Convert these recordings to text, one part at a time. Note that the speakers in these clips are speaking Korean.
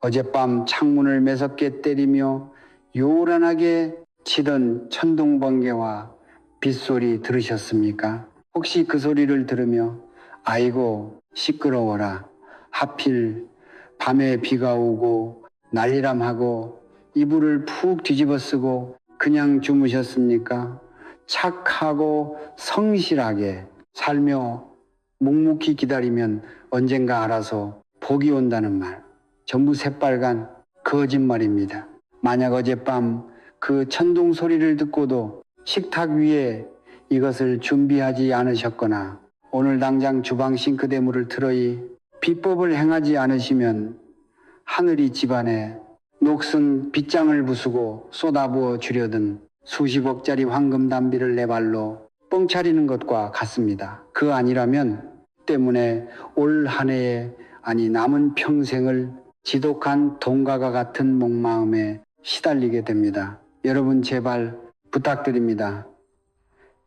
어젯밤 창문을 매섭게 때리며 요란하게 치던 천둥번개와 빗소리 들으셨습니까? 혹시 그 소리를 들으며 아이고 시끄러워라, 하필 밤에 비가 오고 난리람 하고 이불을 푹 뒤집어 쓰고 그냥 주무셨습니까? 착하고 성실하게 살며 묵묵히 기다리면 언젠가 알아서 복이 온다는 말, 전부 새빨간 거짓말입니다. 만약 어젯밤 그 천둥 소리를 듣고도 식탁 위에 이것을 준비하지 않으셨거나 오늘 당장 주방 싱크대물을 틀어이 비법을 행하지 않으시면 하늘이 집안에 녹슨 빗장을 부수고 쏟아부어 주려던 수십억짜리 황금 담비를 내 발로 뻥차리는 것과 같습니다. 그 아니라면 때문에 올 한 해에 아니 남은 평생을 지독한 동가가 같은 목마음에 시달리게 됩니다. 여러분 제발 부탁드립니다.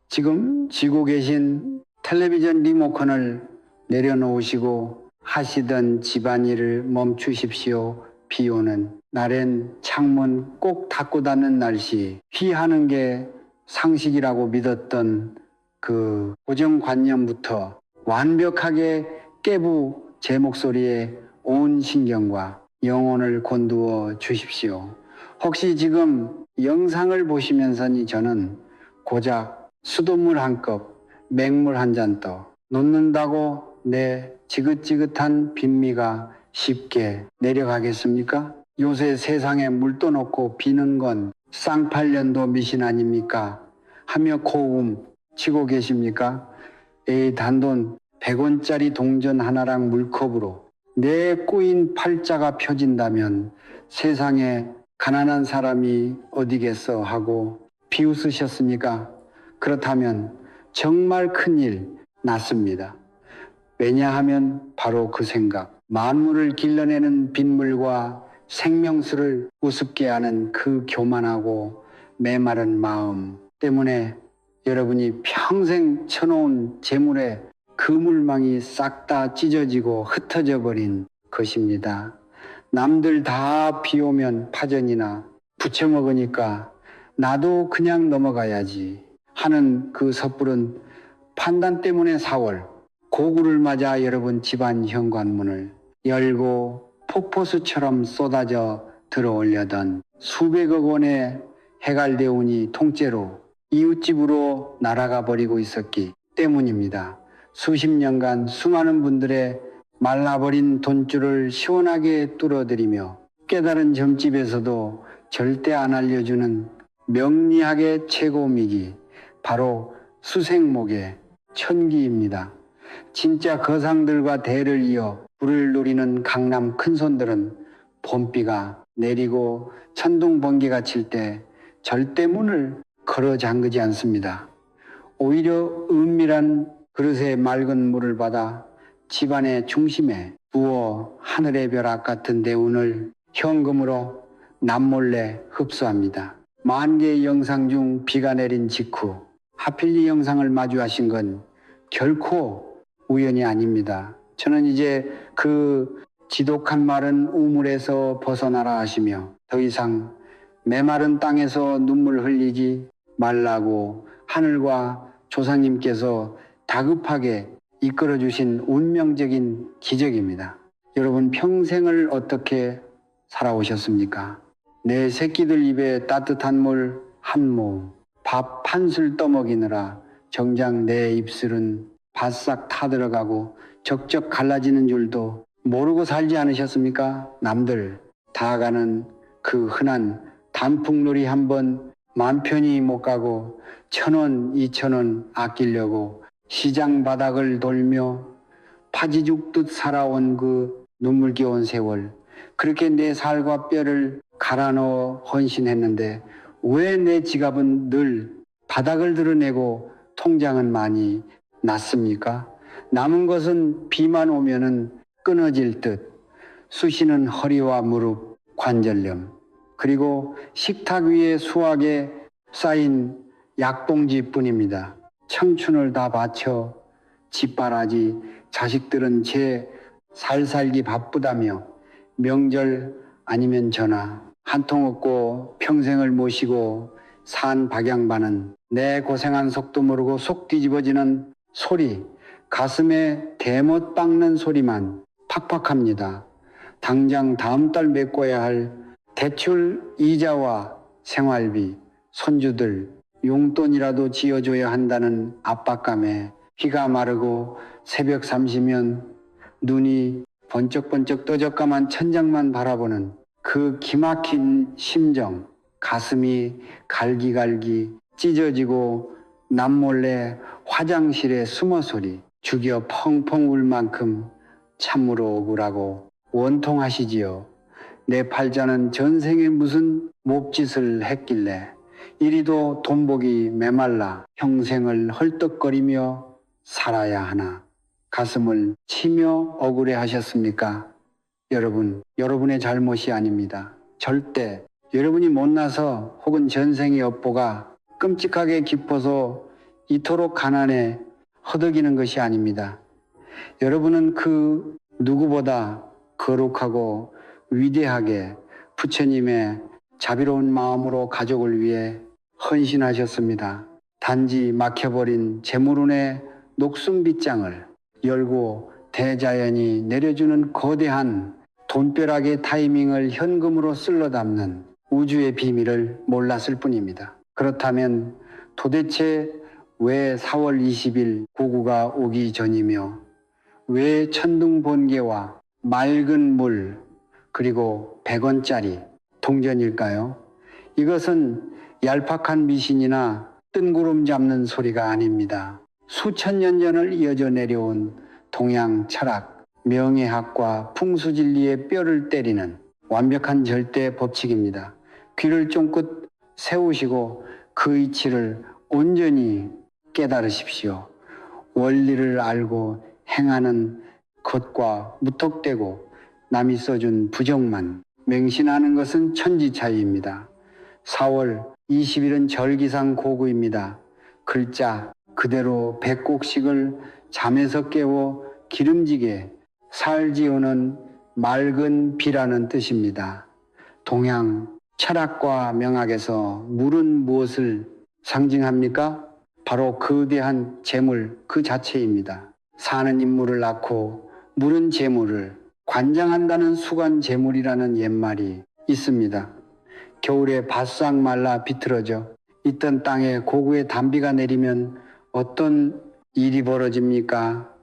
지금 쥐고 계신 텔레비전 리모컨을 내려놓으시고 하시던 집안일을 멈추십시오. 비 오는 날엔 창문 꼭 닫고 닫는 날씨, 피하는 게 상식이라고 믿었던 그 고정관념부터 완벽하게 깨부 제 목소리에 온 신경과 영혼을 곤두어 주십시오. 혹시 지금 영상을 보시면서니 저는 고작 수돗물 한 컵, 맹물 한 잔 떠 놓는다고 내 지긋지긋한 빈미가 쉽게 내려가겠습니까? 요새 세상에 물 떠놓고 비는 건 쌍팔년도 미신 아닙니까? 하며 고음 치고 계십니까? 에이 단돈 100원짜리 동전 하나랑 물컵으로 내 꼬인 팔자가 펴진다면 세상에 가난한 사람이 어디겠어 하고 비웃으셨습니까? 그렇다면 정말 큰일 났습니다. 왜냐하면 바로 그 생각, 만물을 길러내는 빗물과 생명수를 우습게 하는 그 교만하고 메마른 마음 때문에 여러분이 평생 쳐놓은 재물에 그물망이 싹 다 찢어지고 흩어져 버린 것입니다. 남들 다 비 오면 파전이나 부쳐 먹으니까 나도 그냥 넘어가야지 하는 그 섣부른 판단 때문에 4월 고구를 맞아 여러분 집안 현관문을 열고 폭포수처럼 쏟아져 들어오려던 수백억 원의 해갈대운이 통째로 이웃집으로 날아가 버리고 있었기 때문입니다. 수십 년간 수많은 분들의 말라버린 돈줄을 시원하게 뚫어드리며 깨달은 점집에서도 절대 안 알려주는 명리학의 최고미기, 바로 수생목의 천기입니다. 진짜 거상들과 대를 이어 불을 누리는 강남 큰손들은 봄비가 내리고 천둥번개가 칠 때 절대 문을 걸어 잠그지 않습니다. 오히려 은밀한 그릇에 맑은 물을 받아 집안의 중심에 부어 하늘의 벼락 같은 대운을 현금으로 남몰래 흡수합니다. 만 개의 영상 중 비가 내린 직후 하필 이 영상을 마주하신 건 결코 우연이 아닙니다. 저는 이제 그 지독한 마른 우물에서 벗어나라 하시며 더 이상 메마른 땅에서 눈물 흘리지 말라고 하늘과 조상님께서 다급하게 이끌어주신 운명적인 기적입니다. 여러분 평생을 어떻게 살아오셨습니까? 내 새끼들 입에 따뜻한 물 한 모금, 밥 한 술 떠먹이느라 정작 내 입술은 바싹 타들어가고 적적 갈라지는 줄도 모르고 살지 않으셨습니까? 남들 다 가는 그 흔한 단풍놀이 한번 맘 편히 못 가고 1,000원, 2,000원 아끼려고 시장 바닥을 돌며 파지 죽듯 살아온 그 눈물겨운 세월, 그렇게 내 살과 뼈를 갈아 넣어 헌신했는데 왜 내 지갑은 늘 바닥을 드러내고 통장은 많이 났습니까? 남은 것은 비만 오면은 끊어질 듯 쑤시는 허리와 무릎 관절염, 그리고 식탁 위에 수하게 쌓인 약봉지뿐입니다. 청춘을 다 바쳐 짓바라지 자식들은 제 살살기 바쁘다며 명절 아니면 전화. 한 통 얻고 평생을 모시고 산 박양반은 내 고생한 속도 모르고 속 뒤집어지는 소리, 가슴에 대못 박는 소리만 팍팍합니다. 당장 다음 달 메꿔야 할 대출 이자와 생활비, 손주들 용돈이라도 지어줘야 한다는 압박감에 귀가 마르고 새벽 3시면 눈이 번쩍번쩍 떠져까만 천장만 바라보는 그 기막힌 심정, 가슴이 갈기갈기 찢어지고 남몰래 화장실에 숨어소리, 죽여 펑펑 울 만큼 참으로 억울하고 원통하시지요. 내 팔자는 전생에 무슨 몹짓을 했길래 이리도 돈복이 메말라 평생을 헐떡거리며 살아야 하나. 가슴을 치며 억울해 하셨습니까? 여러분, 여러분의 잘못이 아닙니다. 절대 여러분이 못나서 혹은 전생의 업보가 끔찍하게 깊어서 이토록 가난에 허덕이는 것이 아닙니다. 여러분은 그 누구보다 거룩하고 위대하게 부처님의 자비로운 마음으로 가족을 위해 헌신하셨습니다. 단지 막혀버린 재물운의 녹슨 빗장을 열고 대자연이 내려주는 거대한 돈벼락의 타이밍을 현금으로 쓸러 담는 우주의 비밀을 몰랐을 뿐입니다. 그렇다면 도대체 왜 4월 20일 고구가 오기 전이며 왜 천둥 번개와 맑은 물 그리고 100원짜리 동전일까요? 이것은 얄팍한 미신이나 뜬구름 잡는 소리가 아닙니다. 수천 년 전을 이어져 내려온 동양 철학, 명예학과 풍수진리의 뼈를 때리는 완벽한 절대 법칙입니다. 귀를 쫑긋 세우시고 그 이치를 온전히 깨달으십시오. 원리를 알고 행하는 것과 무턱대고 남이 써준 부정만 맹신하는 것은 천지차이입니다. 4월 20일은 절기상 고구입니다. 글자 그대로 100곡씩을 잠에서 깨워 기름지게 살지우는 맑은 비라는 뜻입니다. 동양 철학과 명학에서 물은 무엇을 상징합니까? 바로 거대한 재물 그 자체입니다. 사는 인물을 낳고 물은 재물을 관장한다는 수관 재물이라는 옛말이 있습니다. 겨울에 바싹 말라 비틀어져 있던 땅에 고구의 단비가 내리면 어떤 일이 벌어집니까?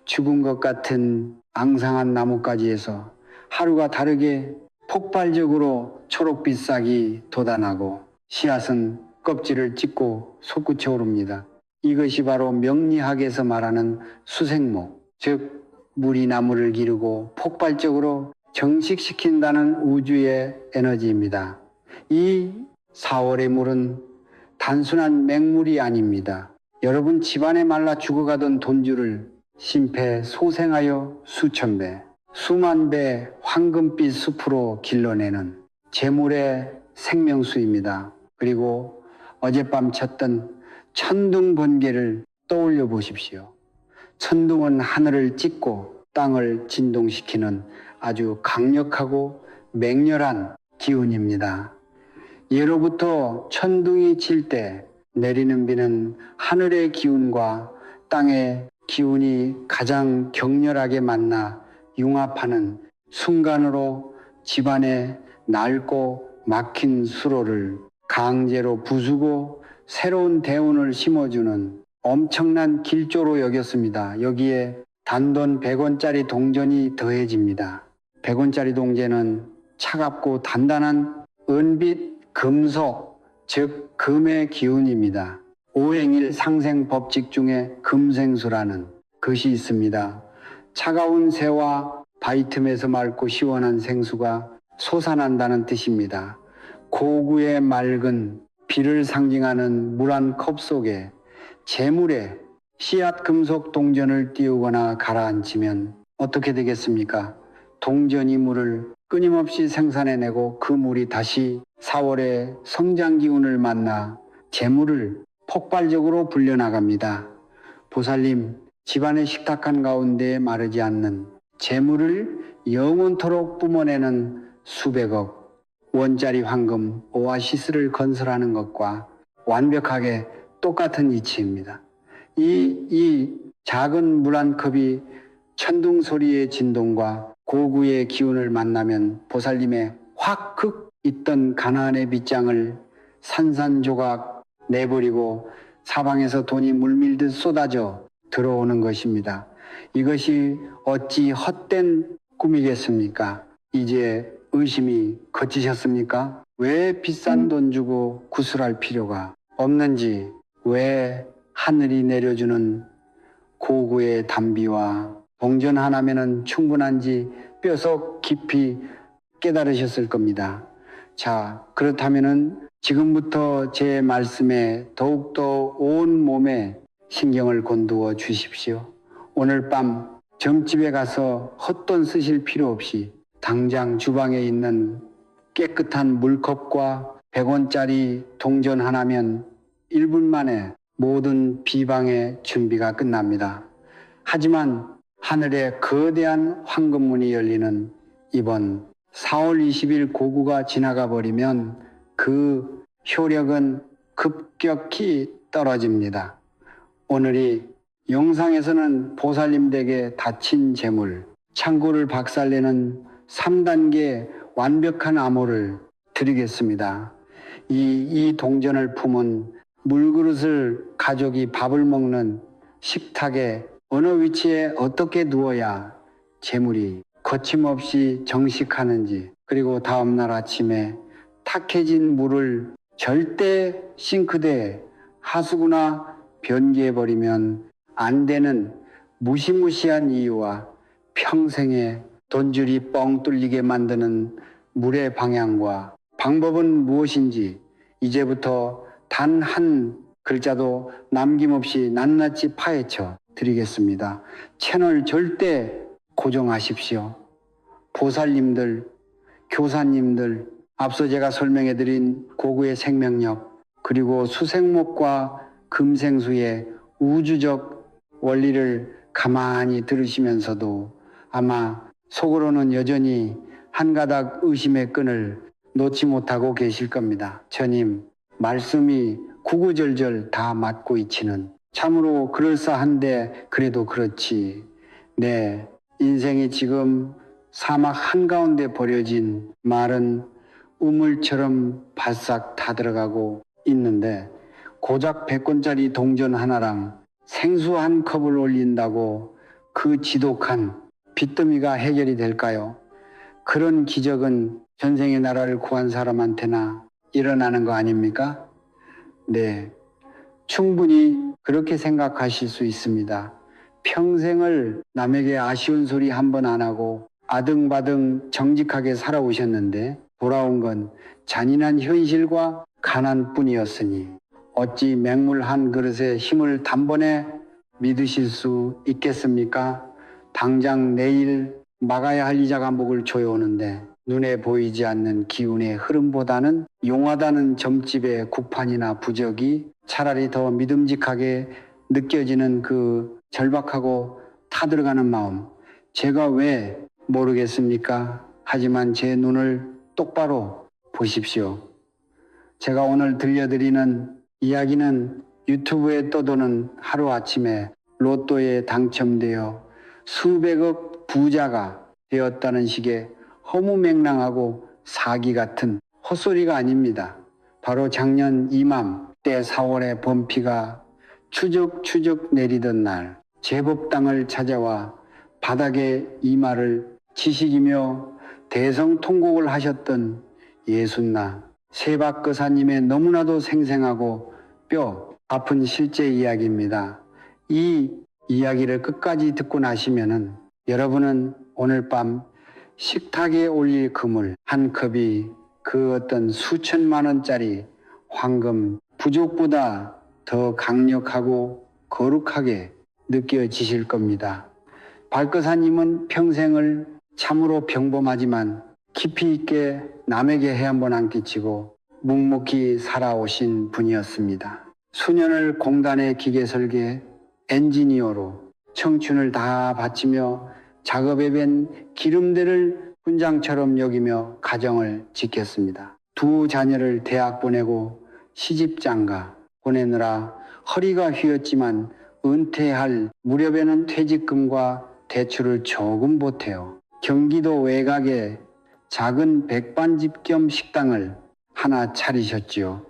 죽은 것 같은 앙상한 나뭇가지에서 하루가 다르게 폭발적으로 초록빛 싹이 돋아나고 씨앗은 껍질을 찢고 솟구쳐 오릅니다. 이것이 바로 명리학에서 말하는 수생목, 즉 물이 나무를 기르고 폭발적으로 정식시킨다는 우주의 에너지입니다. 이 4월의 물은 단순한 맹물이 아닙니다. 여러분 집안에 말라 죽어가던 돈줄을 심폐소생하여 수천 배, 수만 배 황금빛 숲으로 길러내는 재물의 생명수입니다. 그리고 어젯밤 쳤던 천둥 번개를 떠올려 보십시오. 천둥은 하늘을 찢고 땅을 진동시키는 아주 강력하고 맹렬한 기운입니다. 예로부터 천둥이 칠 때 내리는 비는 하늘의 기운과 땅의 기운이 가장 격렬하게 만나 융합하는 순간으로 집안에 낡고 막힌 수로를 강제로 부수고 새로운 대운을 심어주는 엄청난 길조로 여겼습니다. 여기에 단돈 100원짜리 동전이 더해집니다. 100원짜리 동전은 차갑고 단단한 은빛 금속, 즉 금의 기운입니다. 오행일 상생 법칙 중에 금생수라는 것이 있습니다. 차가운 새와 바위 틈에서 맑고 시원한 생수가 솟아난다는 뜻입니다. 고구의 맑은 비를 상징하는 물 한 컵 속에 재물에 씨앗 금속 동전을 띄우거나 가라앉히면 어떻게 되겠습니까? 동전이 물을 끊임없이 생산해내고 그 물이 다시 4월의 성장 기운을 만나 재물을 폭발적으로 불려나갑니다. 보살님, 집안의 식탁한 가운데 마르지 않는 재물을 영원토록 뿜어내는 수백억 원짜리 황금 오아시스를 건설하는 것과 완벽하게 똑같은 이치입니다. 이 작은 물 한 컵이 천둥 소리의 진동과 고구의 기운을 만나면 보살님의 확 있던 가나안의 빗장을 산산조각 내버리고 사방에서 돈이 물밀듯 쏟아져 들어오는 것입니다. 이것이 어찌 헛된 꿈이겠습니까? 이제 의심이 거치셨습니까? 왜 비싼 돈 주고 구슬할 필요가 없는지, 왜 하늘이 내려주는 고구의 담비와 동전 하나면은 충분한지 뼈속 깊이 깨달으셨을 겁니다. 자, 그렇다면은 지금부터 제 말씀에 더욱더 온 몸에 신경을 곤두어 주십시오. 오늘 밤 점집에 가서 헛돈 쓰실 필요 없이 당장 주방에 있는 깨끗한 물컵과 100원짜리 동전 하나면 1분 만에 모든 비방의 준비가 끝납니다. 하지만 하늘에 거대한 황금문이 열리는 이번 4월 20일 고구가 지나가 버리면 그 효력은 급격히 떨어집니다. 오늘이 영상에서는 보살님 댁에 닫힌 재물, 창고를 박살내는 3단계 완벽한 암호를 드리겠습니다. 이 동전을 품은 물그릇을 가족이 밥을 먹는 식탁에 어느 위치에 어떻게 누워야 재물이 거침없이 정식하는지, 그리고 다음날 아침에 탁해진 물을 절대 싱크대에 하수구나 변기해버리면 안 되는 무시무시한 이유와 평생에 돈줄이 뻥 뚫리게 만드는 물의 방향과 방법은 무엇인지 이제부터 단 한 글자도 남김없이 낱낱이 파헤쳐 드리겠습니다. 채널 절대 고정하십시오. 보살님들, 교사님들, 앞서 제가 설명해 드린 고구의 생명력, 그리고 수생목과 금생수의 우주적 원리를 가만히 들으시면서도 아마 속으로는 여전히 한 가닥 의심의 끈을 놓지 못하고 계실 겁니다. 저님, 말씀이 구구절절 다 맞고 있지는 참으로 그럴싸한데 그래도 그렇지. 내 인생이 지금 사막 한가운데 버려진 마른 우물처럼 바싹 타들어가고 있는데 고작 100원짜리 동전 하나랑 생수 한 컵을 올린다고 그 지독한 빚더미가 해결이 될까요? 그런 기적은 전생의 나라를 구한 사람한테나 일어나는 거 아닙니까? 네, 충분히 그렇게 생각하실 수 있습니다. 평생을 남에게 아쉬운 소리 한 번 안 하고 아등바등 정직하게 살아오셨는데 돌아온 건 잔인한 현실과 가난뿐이었으니 어찌 맹물 한 그릇에 힘을 단번에 믿으실 수 있겠습니까? 당장 내일 막아야 할 이자 감복을 줘오는데 눈에 보이지 않는 기운의 흐름보다는 용하다는 점집의 국판이나 부적이 차라리 더 믿음직하게 느껴지는 그 절박하고 타들어가는 마음, 제가 왜 모르겠습니까? 하지만 제 눈을 똑바로 보십시오. 제가 오늘 들려드리는 이야기는 유튜브에 떠도는 하루아침에 로또에 당첨되어 수백억 부자가 되었다는 식의 허무맹랑하고 사기 같은 헛소리가 아닙니다. 바로 작년 이맘때 4월에 범피가 추적추적 내리던 날 제법당을 찾아와 바닥에 이마를 치시기며 대성통곡을 하셨던 예순나 세박거사님의 너무나도 생생하고 뼈 아픈 실제 이야기입니다. 이 이야기를 끝까지 듣고 나시면은 여러분은 오늘 밤 식탁에 올릴 그물 한 컵이 그 어떤 수천만 원짜리 황금 부족보다 더 강력하고 거룩하게 느껴지실 겁니다. 발거사님은 평생을 참으로 평범하지만 깊이 있게 남에게 해 한 번 안 끼치고 묵묵히 살아오신 분이었습니다. 수년을 공단의 기계 설계 엔지니어로 청춘을 다 바치며 작업에 밴 기름대를 훈장처럼 여기며 가정을 지켰습니다. 두 자녀를 대학 보내고 시집장가 보내느라 허리가 휘었지만 은퇴할 무렵에는 퇴직금과 대출을 조금 보태어 경기도 외곽에 작은 백반집 겸 식당을 하나 차리셨지요.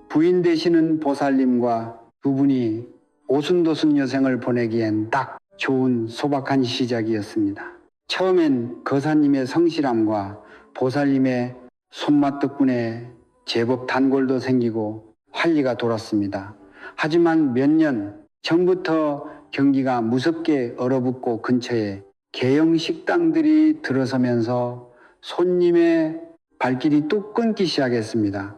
부인 되시는 보살님과 두 분이 오순도순 여생을 보내기엔 딱 좋은 소박한 시작이었습니다. 처음엔 거사님의 성실함과 보살님의 손맛 덕분에 제법 단골도 생기고 활기가 돌았습니다. 하지만 몇 년 전부터 경기가 무섭게 얼어붙고 근처에 개영 식당들이 들어서면서 손님의 발길이 뚝 끊기 시작했습니다.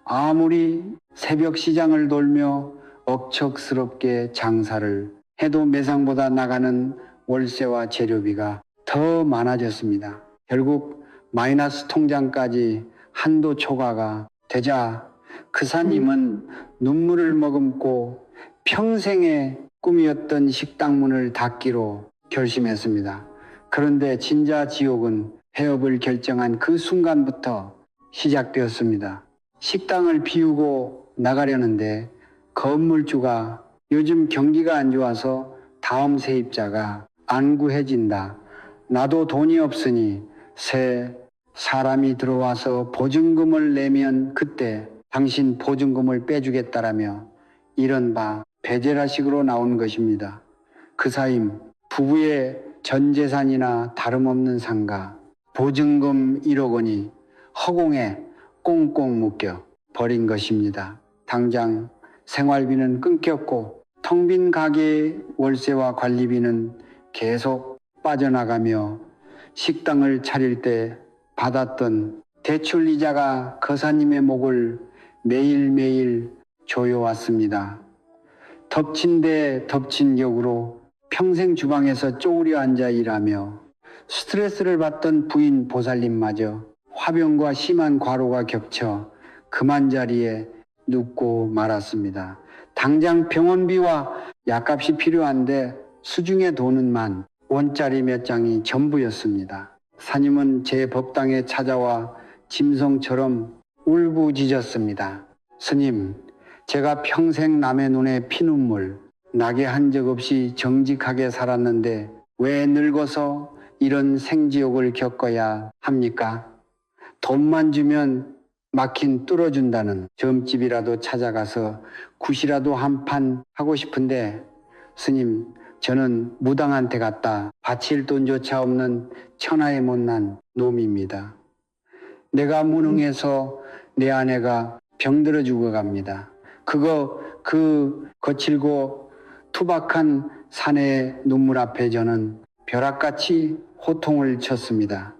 아무리 새벽 시장을 돌며 억척스럽게 장사를 해도 매상보다 나가는 월세와 재료비가 더 많아졌습니다. 결국 마이너스 통장까지 한도 초과가 되자 그사님은 눈물을 머금고 평생의 꿈이었던 식당 문을 닫기로 결심했습니다. 그런데 진짜 지옥은 폐업을 결정한 그 순간부터 시작되었습니다. 식당을 비우고 나가려는데 건물주가 요즘 경기가 안 좋아서 다음 세입자가 안 구해진다. 나도 돈이 없으니 새 사람이 들어와서 보증금을 내면 그때 당신 보증금을 빼주겠다라며 이른바 배제라식으로 나온 것입니다. 그 사임 부부의 전 재산이나 다름없는 상가 보증금 1억 원이 허공에 꽁꽁 묶여 버린 것입니다. 당장 생활비는 끊겼고 텅 빈 가게의 월세와 관리비는 계속 빠져나가며 식당을 차릴 때 받았던 대출 이자가 거사님의 목을 매일매일 조여왔습니다. 덮친 데 덮친 격으로 평생 주방에서 쪼그려 앉아 일하며 스트레스를 받던 부인 보살님마저 화병과 심한 과로가 겹쳐 그만 자리에 눕고 말았습니다. 당장 병원비와 약값이 필요한데 수중에 돈은만 원짜리 몇 장이 전부였습니다. 사님은 제 법당에 찾아와 짐승처럼 울부짖었습니다. 스님, 제가 평생 남의 눈에 피눈물 나게 한 적 없이 정직하게 살았는데 왜 늙어서 이런 생지옥을 겪어야 합니까? 돈만 주면 막힌 뚫어준다는 점집이라도 찾아가서 굿이라도 한 판 하고 싶은데 스님, 저는 무당한테 갔다 바칠 돈조차 없는 천하에 못난 놈입니다. 내가 무능해서 내 아내가 병들어 죽어갑니다. 그 거칠고 투박한 사내의 눈물 앞에 저는 벼락같이 호통을 쳤습니다.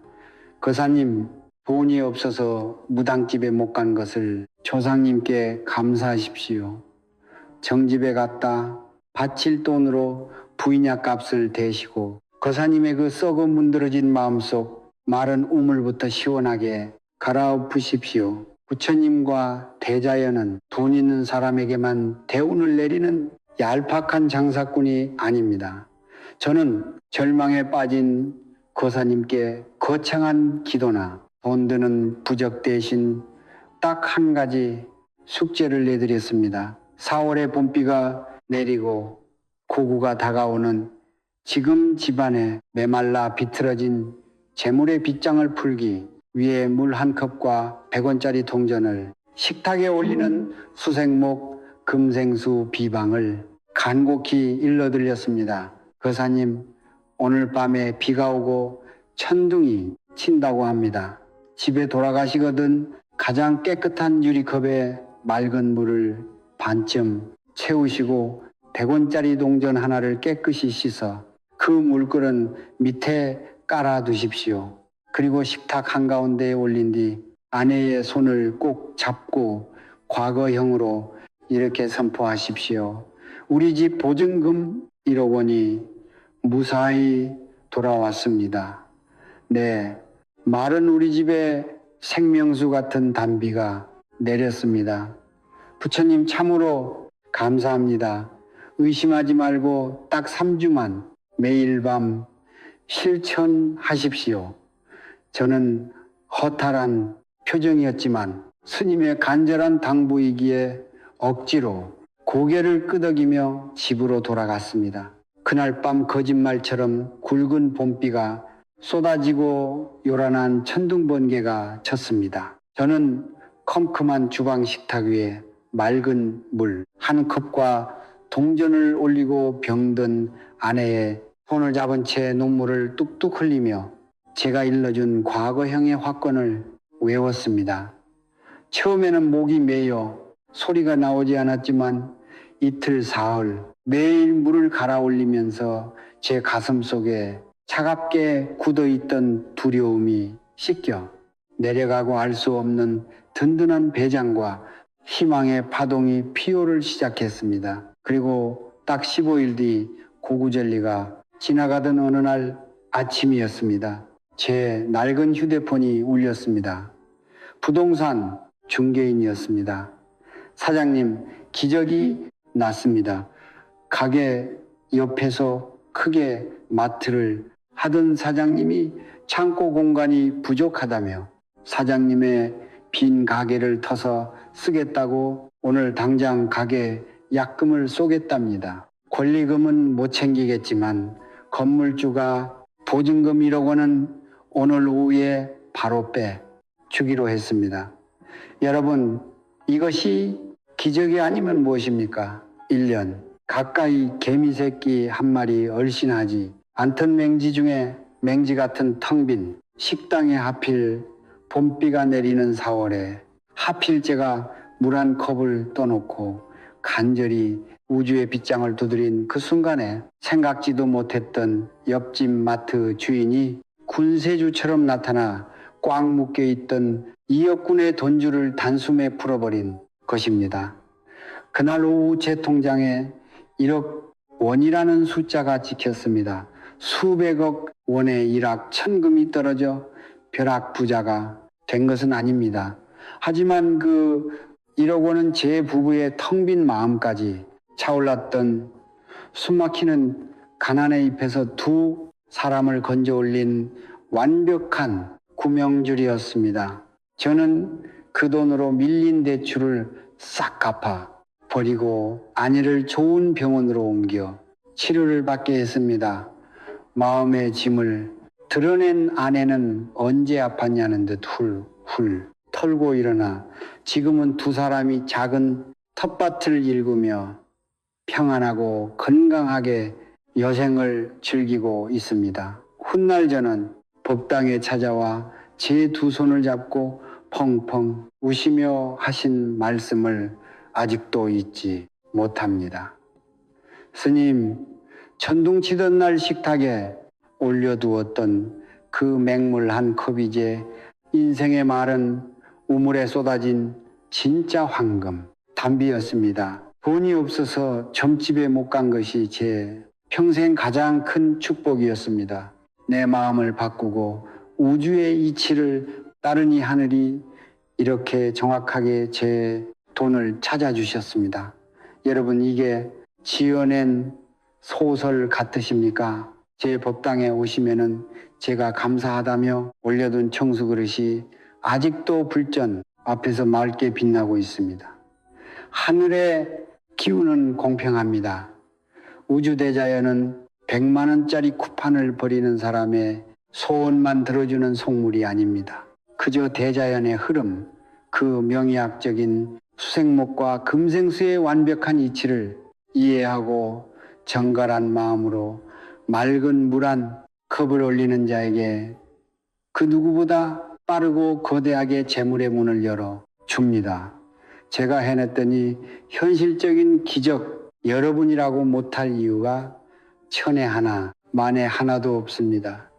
거사님, 돈이 없어서 무당집에 못 간 것을 조상님께 감사하십시오. 정집에 갔다 바칠 돈으로 부인약 값을 대시고 거사님의 그 썩어 문드러진 마음속 마른 우물부터 시원하게 갈아엎으십시오. 부처님과 대자연은 돈 있는 사람에게만 대운을 내리는 얄팍한 장사꾼이 아닙니다. 저는 절망에 빠진 거사님께 거창한 기도나 돈 드는 부적 대신 딱 한 가지 숙제를 내드렸습니다. 4월에 봄비가 내리고 고구가 다가오는 지금 집안에 메말라 비틀어진 재물의 빗장을 풀기 위해 물 한 컵과 100원짜리 동전을 식탁에 올리는 수생목 금생수 비방을 간곡히 일러드렸습니다. 거사님, 오늘 밤에 비가 오고 천둥이 친다고 합니다. 집에 돌아가시거든 가장 깨끗한 유리컵에 맑은 물을 반쯤 채우시고 100원짜리 동전 하나를 깨끗이 씻어 그 물끓은 밑에 깔아 두십시오. 그리고 식탁 한가운데에 올린 뒤 아내의 손을 꼭 잡고 과거형으로 이렇게 선포하십시오. 우리 집 보증금 1억 원이 무사히 돌아왔습니다. 네, 말은 우리 집에 생명수 같은 단비가 내렸습니다. 부처님 참으로 감사합니다. 의심하지 말고 딱 3주만 매일 밤 실천하십시오. 저는 허탈한 표정이었지만 스님의 간절한 당부이기에 억지로 고개를 끄덕이며 집으로 돌아갔습니다. 그날 밤 거짓말처럼 굵은 봄비가 쏟아지고 요란한 천둥번개가 쳤습니다. 저는 컴컴한 주방 식탁 위에 맑은 물 한 컵과 동전을 올리고 병든 아내의 손을 잡은 채 눈물을 뚝뚝 흘리며 제가 일러준 과거형의 화권을 외웠습니다. 처음에는 목이 메여 소리가 나오지 않았지만 이틀 사흘 매일 물을 갈아 올리면서 제 가슴 속에 차갑게 굳어있던 두려움이 씻겨 내려가고 알 수 없는 든든한 배짱과 희망의 파동이 피오를 시작했습니다. 그리고 딱 15일 뒤 고구절리가 지나가던 어느 날 아침이었습니다. 제 낡은 휴대폰이 울렸습니다. 부동산 중개인이었습니다. 사장님, 기적이 났습니다. 가게 옆에서 크게 마트를 하던 사장님이 창고 공간이 부족하다며 사장님의 빈 가게를 터서 쓰겠다고 오늘 당장 가게 약금을 쏘겠답니다. 권리금은 못 챙기겠지만 건물주가 보증금 1억 원은 오늘 오후에 바로 빼 주기로 했습니다. 여러분, 이것이 기적이 아니면 무엇입니까? 1년 가까이 개미새끼 한 마리 얼씬하지 않던 맹지 중에 맹지 같은 텅 빈 식당에 하필 봄비가 내리는 4월에 하필 제가 물 한 컵을 떠놓고 간절히 우주의 빗장을 두드린 그 순간에 생각지도 못했던 옆집 마트 주인이 군세주처럼 나타나 꽉 묶여있던 2억 군의 돈줄을 단숨에 풀어버린 것입니다. 그날 오후 제 통장에 1억 원이라는 숫자가 찍혔습니다. 수백억 원의 일확천금이 떨어져 벼락 부자가 된 것은 아닙니다. 하지만 그 1억 원은 제 부부의 텅 빈 마음까지 차올랐던 숨막히는 가난의 잎에서 두 사람을 건져 올린 완벽한 구명줄이었습니다. 저는 그 돈으로 밀린 대출을 싹 갚아 버리고 아내를 좋은 병원으로 옮겨 치료를 받게 했습니다. 마음의 짐을 드러낸 아내는 언제 아팠냐는 듯 훌훌 털고 일어나 지금은 두 사람이 작은 텃밭을 일구며 평안하고 건강하게 여생을 즐기고 있습니다. 훗날 저는 법당에 찾아와 제 두 손을 잡고 펑펑 우시며 하신 말씀을 아직도 잊지 못합니다. 스님, 천둥치던 날 식탁에 올려두었던 그 맹물 한 컵이 이제 인생의 말은 우물에 쏟아진 진짜 황금, 담비였습니다. 돈이 없어서 점집에 못 간 것이 제 평생 가장 큰 축복이었습니다. 내 마음을 바꾸고 우주의 이치를 따르니 하늘이 이렇게 정확하게 제 돈을 찾아주셨습니다. 여러분, 이게 지어낸 소설 같으십니까? 제 법당에 오시면은 제가 감사하다며 올려둔 청수 그릇이 아직도 불전 앞에서 맑게 빛나고 있습니다. 하늘의 기운은 공평합니다. 우주대자연은 100만 원짜리 쿠판을 버리는 사람의 소원만 들어주는 속물이 아닙니다. 그저 대자연의 흐름, 그 명의학적인 수생목과 금생수의 완벽한 이치를 이해하고 정갈한 마음으로 맑은 물 한 컵을 올리는 자에게 그 누구보다 빠르고 거대하게 재물의 문을 열어 줍니다. 제가 해냈더니 현실적인 기적 여러분이라고 못할 이유가 천에 하나, 만에 하나도 없습니다.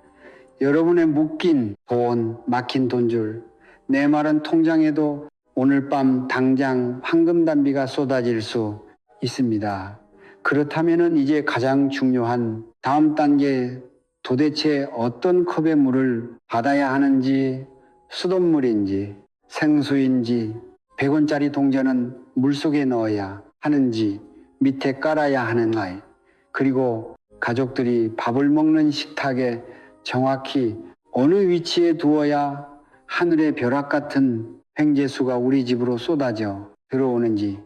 여러분의 묶인 돈, 막힌 돈줄, 내 마른 통장에도 오늘 밤 당장 황금단비가 쏟아질 수 있습니다. 그렇다면 이제 가장 중요한 다음 단계, 도대체 어떤 컵의 물을 받아야 하는지, 수돗물인지 생수인지 100원짜리 동전은 물속에 넣어야 하는지 밑에 깔아야 하는가, 그리고 가족들이 밥을 먹는 식탁에 정확히 어느 위치에 두어야 하늘의 벼락 같은 횡재수가 우리 집으로 쏟아져 들어오는지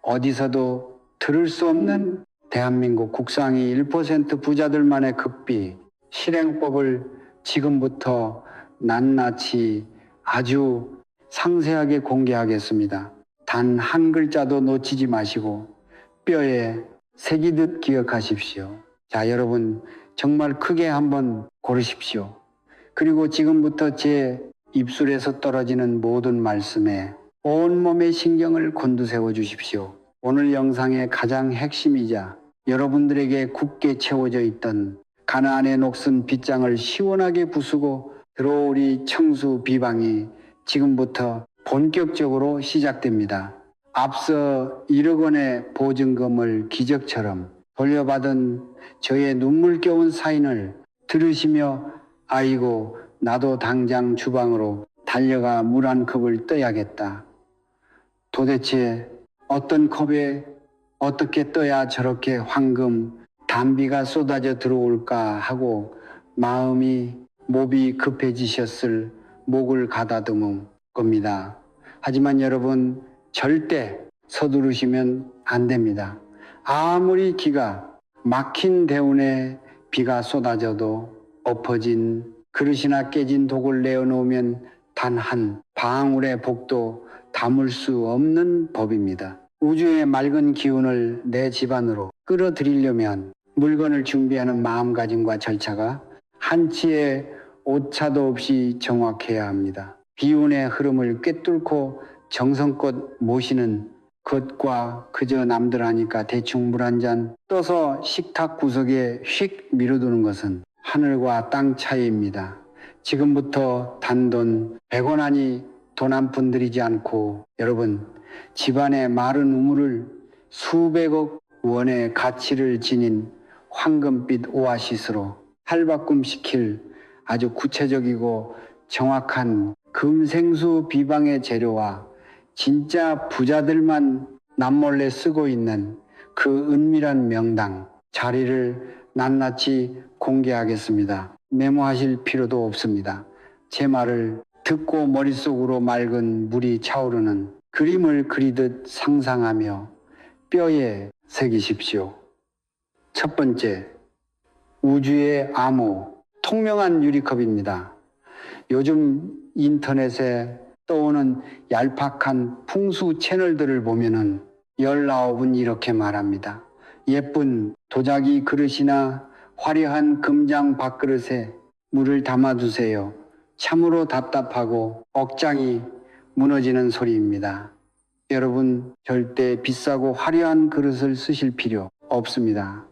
어디서도 들을 수 없는 대한민국 국상위 1% 부자들만의 극비 실행법을 지금부터 낱낱이 아주 상세하게 공개하겠습니다. 단 한 글자도 놓치지 마시고 뼈에 새기듯 기억하십시오. 자, 여러분 정말 크게 한번 고르십시오. 그리고 지금부터 제 입술에서 떨어지는 모든 말씀에 온몸의 신경을 곤두세워 주십시오. 오늘 영상의 가장 핵심이자 여러분들에게 굳게 채워져 있던 가나안의 녹슨 빗장을 시원하게 부수고 들어오리 청수 비방이 지금부터 본격적으로 시작됩니다. 앞서 1억 원의 보증금을 기적처럼 돌려받은 저의 눈물겨운 사인을 들으시며 아이고 나도 당장 주방으로 달려가 물 한 컵을 떠야겠다. 도대체 어떤 컵에 어떻게 떠야 저렇게 황금 단비가 쏟아져 들어올까 하고 몹이 급해지셨을 목을 가다듬은 겁니다. 하지만 여러분 절대 서두르시면 안 됩니다. 아무리 기가 막힌 대운에 비가 쏟아져도 엎어진 그릇이나 깨진 독을 내어놓으면 단 한 방울의 복도 담을 수 없는 법입니다. 우주의 맑은 기운을 내 집안으로 끌어들이려면 물건을 준비하는 마음가짐과 절차가 한치의 오차도 없이 정확해야 합니다. 기운의 흐름을 꿰뚫고 정성껏 모시는 것과 그저 남들 하니까 대충 물 한 잔 떠서 식탁 구석에 휙 밀어두는 것은 하늘과 땅 차이입니다. 지금부터 단돈 100원 하니 돈 한 푼 들이지 않고 여러분 집안의 마른 우물을 수백억 원의 가치를 지닌 황금빛 오아시스로 탈바꿈시킬 아주 구체적이고 정확한 금생수 비방의 재료와 진짜 부자들만 남몰래 쓰고 있는 그 은밀한 명당 자리를 낱낱이 공개하겠습니다. 메모하실 필요도 없습니다. 제 말을 듣고 머릿속으로 맑은 물이 차오르는 그림을 그리듯 상상하며 뼈에 새기십시오. 첫 번째, 우주의 암호, 통명한 유리컵입니다. 요즘 인터넷에 떠오는 얄팍한 풍수 채널들을 보면은 19은 이렇게 말합니다. 예쁜 도자기 그릇이나 화려한 금장 밥그릇에 물을 담아두세요. 참으로 답답하고 억장이 무너지는 소리입니다. 여러분 절대 비싸고 화려한 그릇을 쓰실 필요 없습니다.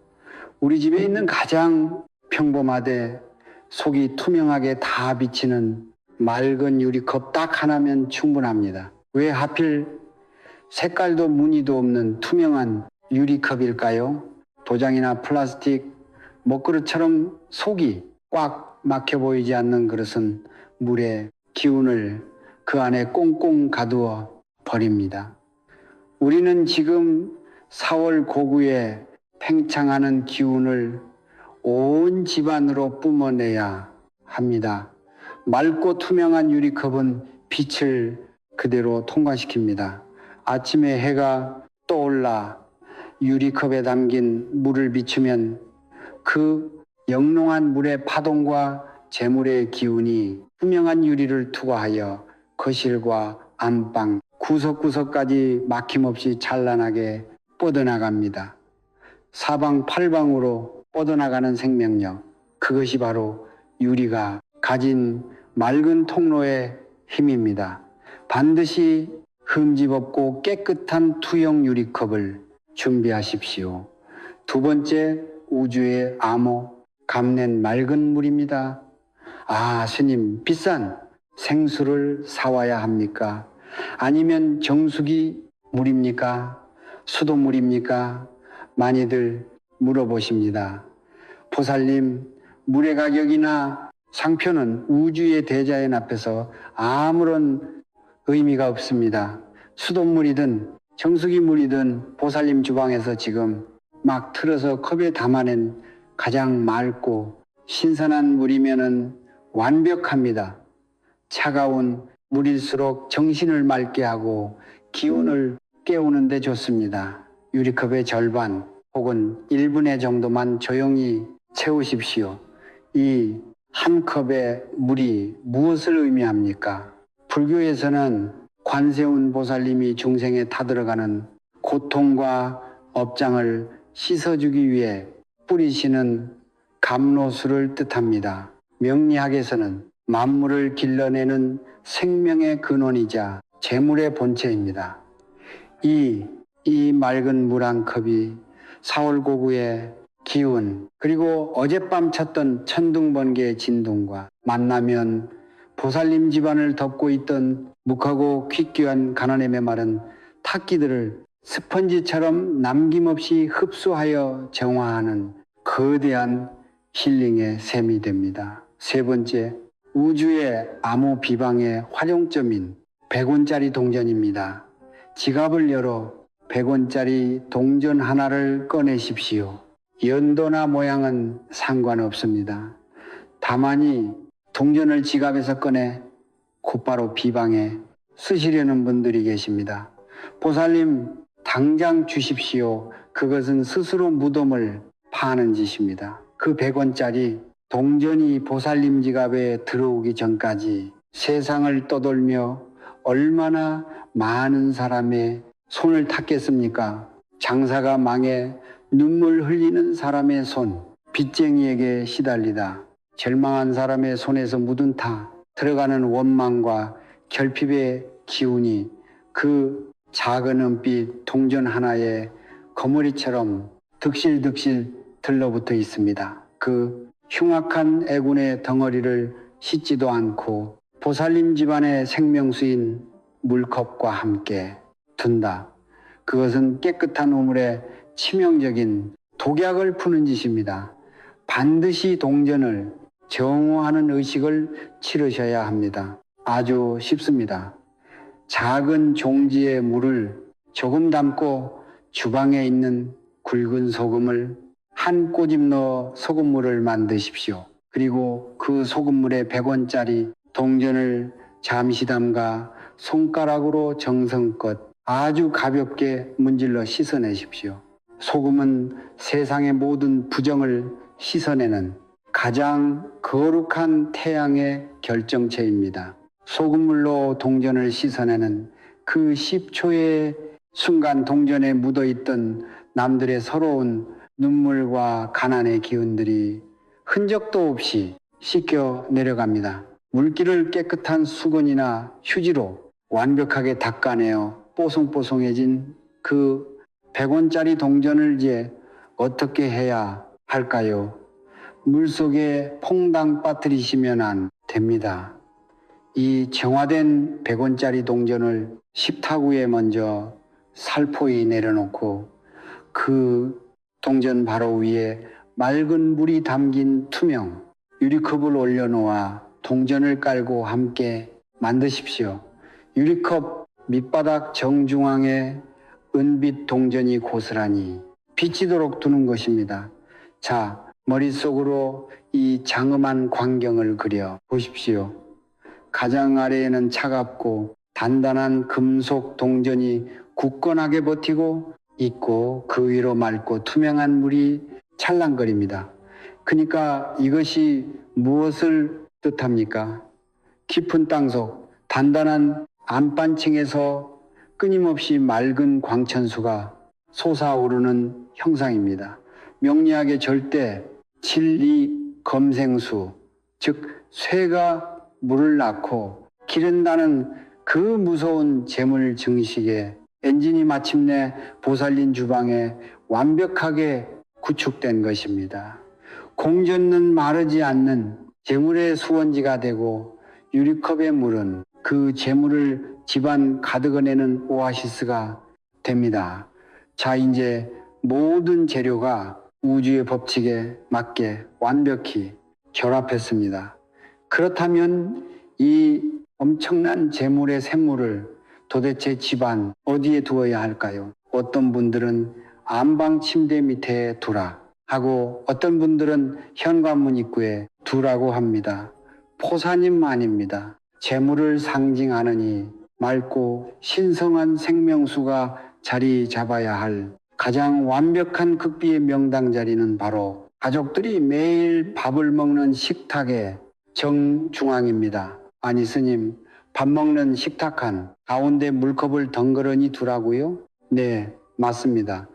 우리 집에 있는 가장 평범하되 속이 투명하게 다 비치는 맑은 유리컵 딱 하나면 충분합니다. 왜 하필 색깔도 무늬도 없는 투명한 유리컵일까요? 도장이나 플라스틱, 먹그릇처럼 속이 꽉 막혀 보이지 않는 그릇은 물의 기운을 그 안에 꽁꽁 가두어 버립니다. 우리는 지금 4월 고구에 팽창하는 기운을 온 집안으로 뿜어내야 합니다. 맑고 투명한 유리컵은 빛을 그대로 통과시킵니다. 아침에 해가 떠올라 유리컵에 담긴 물을 비추면 그 영롱한 물의 파동과 재물의 기운이 투명한 유리를 투과하여 거실과 안방, 구석구석까지 막힘없이 찬란하게 뻗어나갑니다. 사방팔방으로 뻗어나가는 생명력, 그것이 바로 유리가 가진 맑은 통로의 힘입니다. 반드시 흠집 없고 깨끗한 투영 유리컵을 준비하십시오. 두 번째, 우주의 암호, 감낸 맑은 물입니다. 아, 스님, 비싼 생수를 사와야 합니까? 아니면 정수기 물입니까? 수돗물입니까? 많이들 물어보십니다. 보살님, 물의 가격이나 상표는 우주의 대자연 앞에서 아무런 의미가 없습니다. 수돗물이든 정수기 물이든 보살님 주방에서 지금 막 틀어서 컵에 담아낸 가장 맑고 신선한 물이면은 완벽합니다. 차가운 물일수록 정신을 맑게 하고 기운을 깨우는 데 좋습니다. 유리컵의 절반 혹은 1분의 정도만 조용히 채우십시오. 이 한 컵의 물이 무엇을 의미합니까? 불교에서는 관세음 보살님이 중생에 타들어가는 고통과 업장을 씻어주기 위해 뿌리시는 감로수를 뜻합니다. 명리학에서는 만물을 길러내는 생명의 근원이자 재물의 본체입니다. 이 맑은 물 한 컵이 사월고구의 기운, 그리고 어젯밤 쳤던 천둥번개의 진동과 만나면 보살님 집안을 덮고 있던 묵하고 퀴퀴한 가난에 메마른 탁기들을 스펀지처럼 남김없이 흡수하여 정화하는 거대한 힐링의 셈이 됩니다. 세 번째, 우주의 아무 비방의 활용점인 100원짜리 동전입니다. 지갑을 열어 100원짜리 동전 하나를 꺼내십시오. 연도나 모양은 상관없습니다. 다만이 동전을 지갑에서 꺼내 곧바로 비방에 쓰시려는 분들이 계십니다. 보살님 당장 주십시오. 그것은 스스로 무덤을 파는 짓입니다. 그 100원짜리 동전이 보살님 지갑에 들어오기 전까지 세상을 떠돌며 얼마나 많은 사람의 손을 탔겠습니까? 장사가 망해 눈물 흘리는 사람의 손, 빚쟁이에게 시달리다 절망한 사람의 손에서 묻은 타 들어가는 원망과 결핍의 기운이 그 작은 은빛 동전 하나에 거머리처럼 득실득실 들러붙어 있습니다. 그 흉악한 애군의 덩어리를 씻지도 않고 보살님 집안의 생명수인 물컵과 함께 둔다. 그것은 깨끗한 우물에 치명적인 독약을 푸는 짓입니다. 반드시 동전을 정화하는 의식을 치르셔야 합니다. 아주 쉽습니다. 작은 종지에 물을 조금 담고 주방에 있는 굵은 소금을 한 꼬집 넣어 소금물을 만드십시오. 그리고 그 소금물에 100원짜리 동전을 잠시 담가 손가락으로 정성껏 아주 가볍게 문질러 씻어내십시오. 소금은 세상의 모든 부정을 씻어내는 가장 거룩한 태양의 결정체입니다. 소금물로 동전을 씻어내는 그 10초의 순간 동전에 묻어있던 남들의 서러운 눈물과 가난의 기운들이 흔적도 없이 씻겨 내려갑니다. 물기를 깨끗한 수건이나 휴지로 완벽하게 닦아내어 뽀송뽀송해진 그 100원짜리 동전을 이제 어떻게 해야 할까요? 물속에 퐁당 빠뜨리시면 안 됩니다. 이 정화된 100원짜리 동전을 십타구에 먼저 살포히 내려놓고 그 동전 바로 위에 맑은 물이 담긴 투명 유리컵을 올려놓아 동전을 깔고 함께 만드십시오. 유리컵 밑바닥 정중앙에 은빛 동전이 고스란히 비치도록 두는 것입니다. 자, 머릿속으로 이 장엄한 광경을 그려 보십시오. 가장 아래에는 차갑고 단단한 금속 동전이 굳건하게 버티고 있고 그 위로 맑고 투명한 물이 찰랑거립니다. 그러니까 이것이 무엇을 뜻합니까? 깊은 땅속 단단한 안반층에서 끊임없이 맑은 광천수가 솟아오르는 형상입니다. 명리학의 절대 진리 검생수, 즉 쇠가 물을 낳고 기른다는 그 무서운 재물 증식에 엔진이 마침내 보살님 주방에 완벽하게 구축된 것입니다. 공전은 마르지 않는 재물의 수원지가 되고 유리컵의 물은 그 재물을 집안 가득어내는 오아시스가 됩니다. 자, 이제 모든 재료가 우주의 법칙에 맞게 완벽히 결합했습니다. 그렇다면 이 엄청난 재물의 샘물을 도대체 집안 어디에 두어야 할까요? 어떤 분들은 안방 침대 밑에 두라 하고 어떤 분들은 현관문 입구에 두라고 합니다. 포사님만입니다. 재물을 상징하느니 맑고 신성한 생명수가 자리 잡아야 할 가장 완벽한 극비의 명당 자리는 바로 가족들이 매일 밥을 먹는 식탁의 정중앙입니다. 아니 스님, 밥 먹는 식탁한 가운데 물컵을 덩그러니 두라고요? 네, 맞습니다.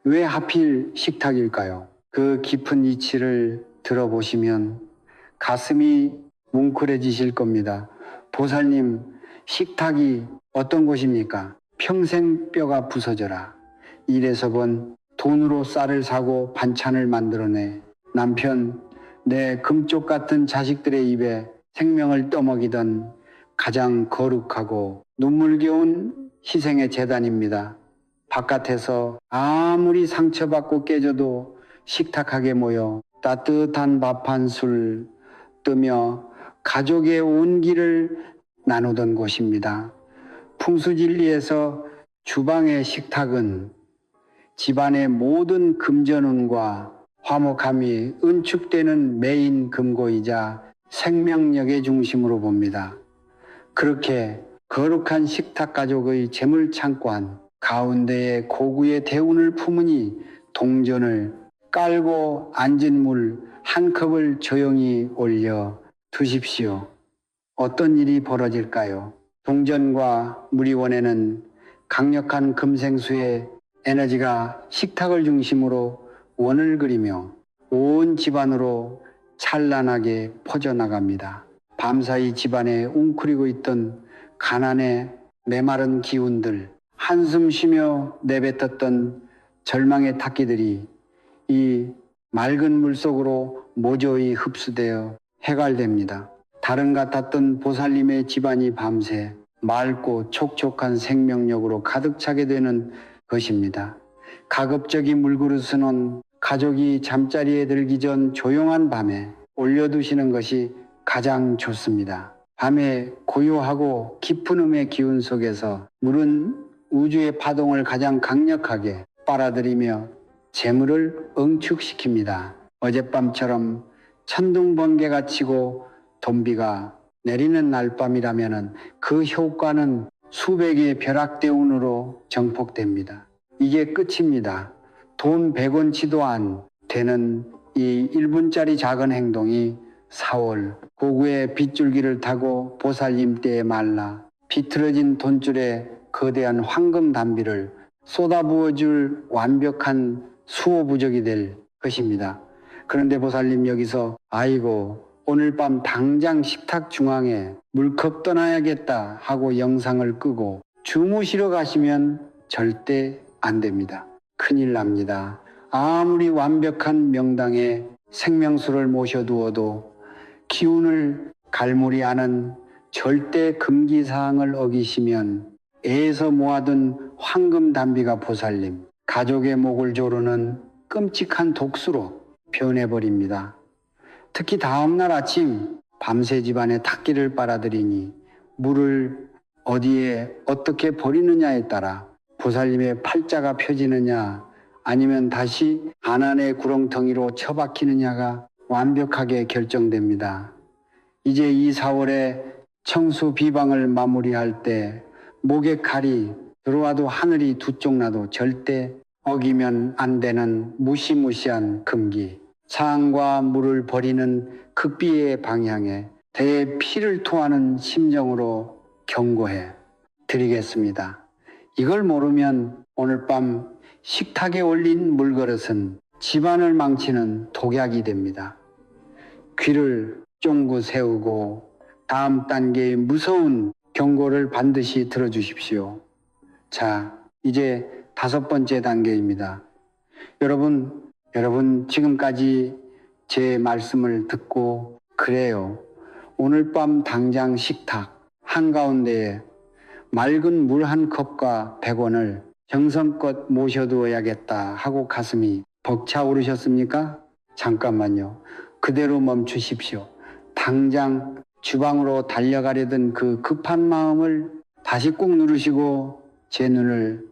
왜 하필 식탁일까요? 그 깊은 이치를 들어보시면 가슴이 뭉클해지실 겁니다. 보살님, 식탁이 어떤 곳입니까? 평생 뼈가 부서져라. 일에서 번 돈으로 쌀을 사고 반찬을 만들어내 남편, 내 금쪽 같은 자식들의 입에 생명을 떠먹이던 가장 거룩하고 눈물겨운 희생의 재단입니다. 바깥에서 아무리 상처받고 깨져도 식탁하게 모여 따뜻한 밥 한 술 뜨며 가족의 온기를 나누던 곳입니다. 풍수진리에서 주방의 식탁은 집안의 모든 금전운과 화목함이 은축되는 메인 금고이자 생명력의 중심으로 봅니다. 그렇게 거룩한 식탁 가족의 재물창고한 가운데에 고구의 대운을 품으니 동전을 깔고 앉은 물 한 컵을 조용히 올려 두십시오. 어떤 일이 벌어질까요? 동전과 무리원에는 강력한 금생수의 에너지가 식탁을 중심으로 원을 그리며 온 집안으로 찬란하게 퍼져나갑니다. 밤사이 집안에 웅크리고 있던 가난의 메마른 기운들, 한숨 쉬며 내뱉었던 절망의 탁기들이 이 맑은 물속으로 모조히 흡수되어 해갈됩니다. 다른 같았던 보살님의 집안이 밤새 맑고 촉촉한 생명력으로 가득 차게 되는 것입니다. 가급적인 물그릇은 가족이 잠자리에 들기 전 조용한 밤에 올려두시는 것이 가장 좋습니다. 밤에 고요하고 깊은 음의 기운 속에서 물은 우주의 파동을 가장 강력하게 빨아들이며 재물을 응축시킵니다. 어젯밤처럼 천둥번개가 치고 돈비가 내리는 날밤이라면 그 효과는 수백의 벼락대운으로 정폭됩니다. 이게 끝입니다. 돈 100원치도 안 되는 이 1분짜리 작은 행동이 4월 고구의 빗줄기를 타고 보살님 떼에 말라 비틀어진 돈줄에 거대한 황금 담비를 쏟아부어줄 완벽한 수호부적이 될 것입니다. 그런데 보살님 여기서 아이고 오늘 밤 당장 식탁 중앙에 물컵 떠나야겠다 하고 영상을 끄고 주무시러 가시면 절대 안 됩니다. 큰일 납니다. 아무리 완벽한 명당에 생명수를 모셔두어도 기운을 갈무리 하는 절대 금기사항을 어기시면 애에서 모아둔 황금 담비가 보살님, 가족의 목을 조르는 끔찍한 독수로 변해버립니다. 특히 다음날 아침 밤새 집안에 탁기를 빨아들이니 물을 어디에 어떻게 버리느냐에 따라 보살님의 팔자가 펴지느냐 아니면 다시 가난의 구렁텅이로 처박히느냐가 완벽하게 결정됩니다. 이제 이 4월에 청수 비방을 마무리할 때 목에 칼이 들어와도 하늘이 두 쪽 나도 절대 어기면 안 되는 무시무시한 금기. 상과 물을 버리는 극비의 방향에 대의 피를 토하는 심정으로 경고해 드리겠습니다. 이걸 모르면 오늘 밤 식탁에 올린 물그릇은 집안을 망치는 독약이 됩니다. 귀를 쫑긋 세우고 다음 단계의 무서운 경고를 반드시 들어주십시오. 자, 이제 5번째 단계입니다. 여러분 지금까지 제 말씀을 듣고 그래요. 오늘 밤 당장 식탁 한가운데에 맑은 물 한 컵과 100원을 정성껏 모셔두어야겠다 하고 가슴이 벅차오르셨습니까? 잠깐만요. 그대로 멈추십시오. 당장 주방으로 달려가려던 그 급한 마음을 다시 꾹 누르시고 제 눈을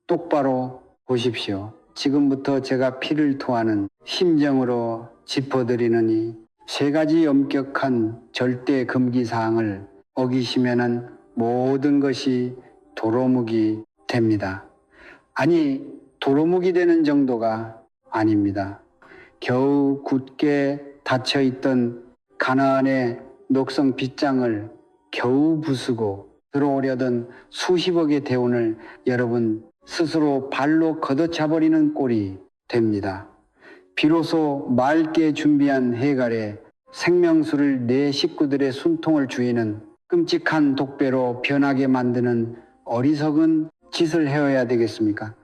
똑바로 보십시오. 지금부터 제가 피를 토하는 심정으로 짚어드리느니 3가지 엄격한 절대 금기 사항을 어기시면은 모든 것이 도루묵이 됩니다. 아니, 도루묵이 되는 정도가 아닙니다. 겨우 굳게 닫혀있던 가나안의 녹성 빗장을 겨우 부수고 들어오려던 수십억의 대운을 여러분 스스로 발로 걷어차버리는 꼴이 됩니다. 비로소 맑게 준비한 해갈에 생명수를 내 식구들의 숨통을 주이는 끔찍한 독배로 변하게 만드는 어리석은 짓을 해야 되겠습니까?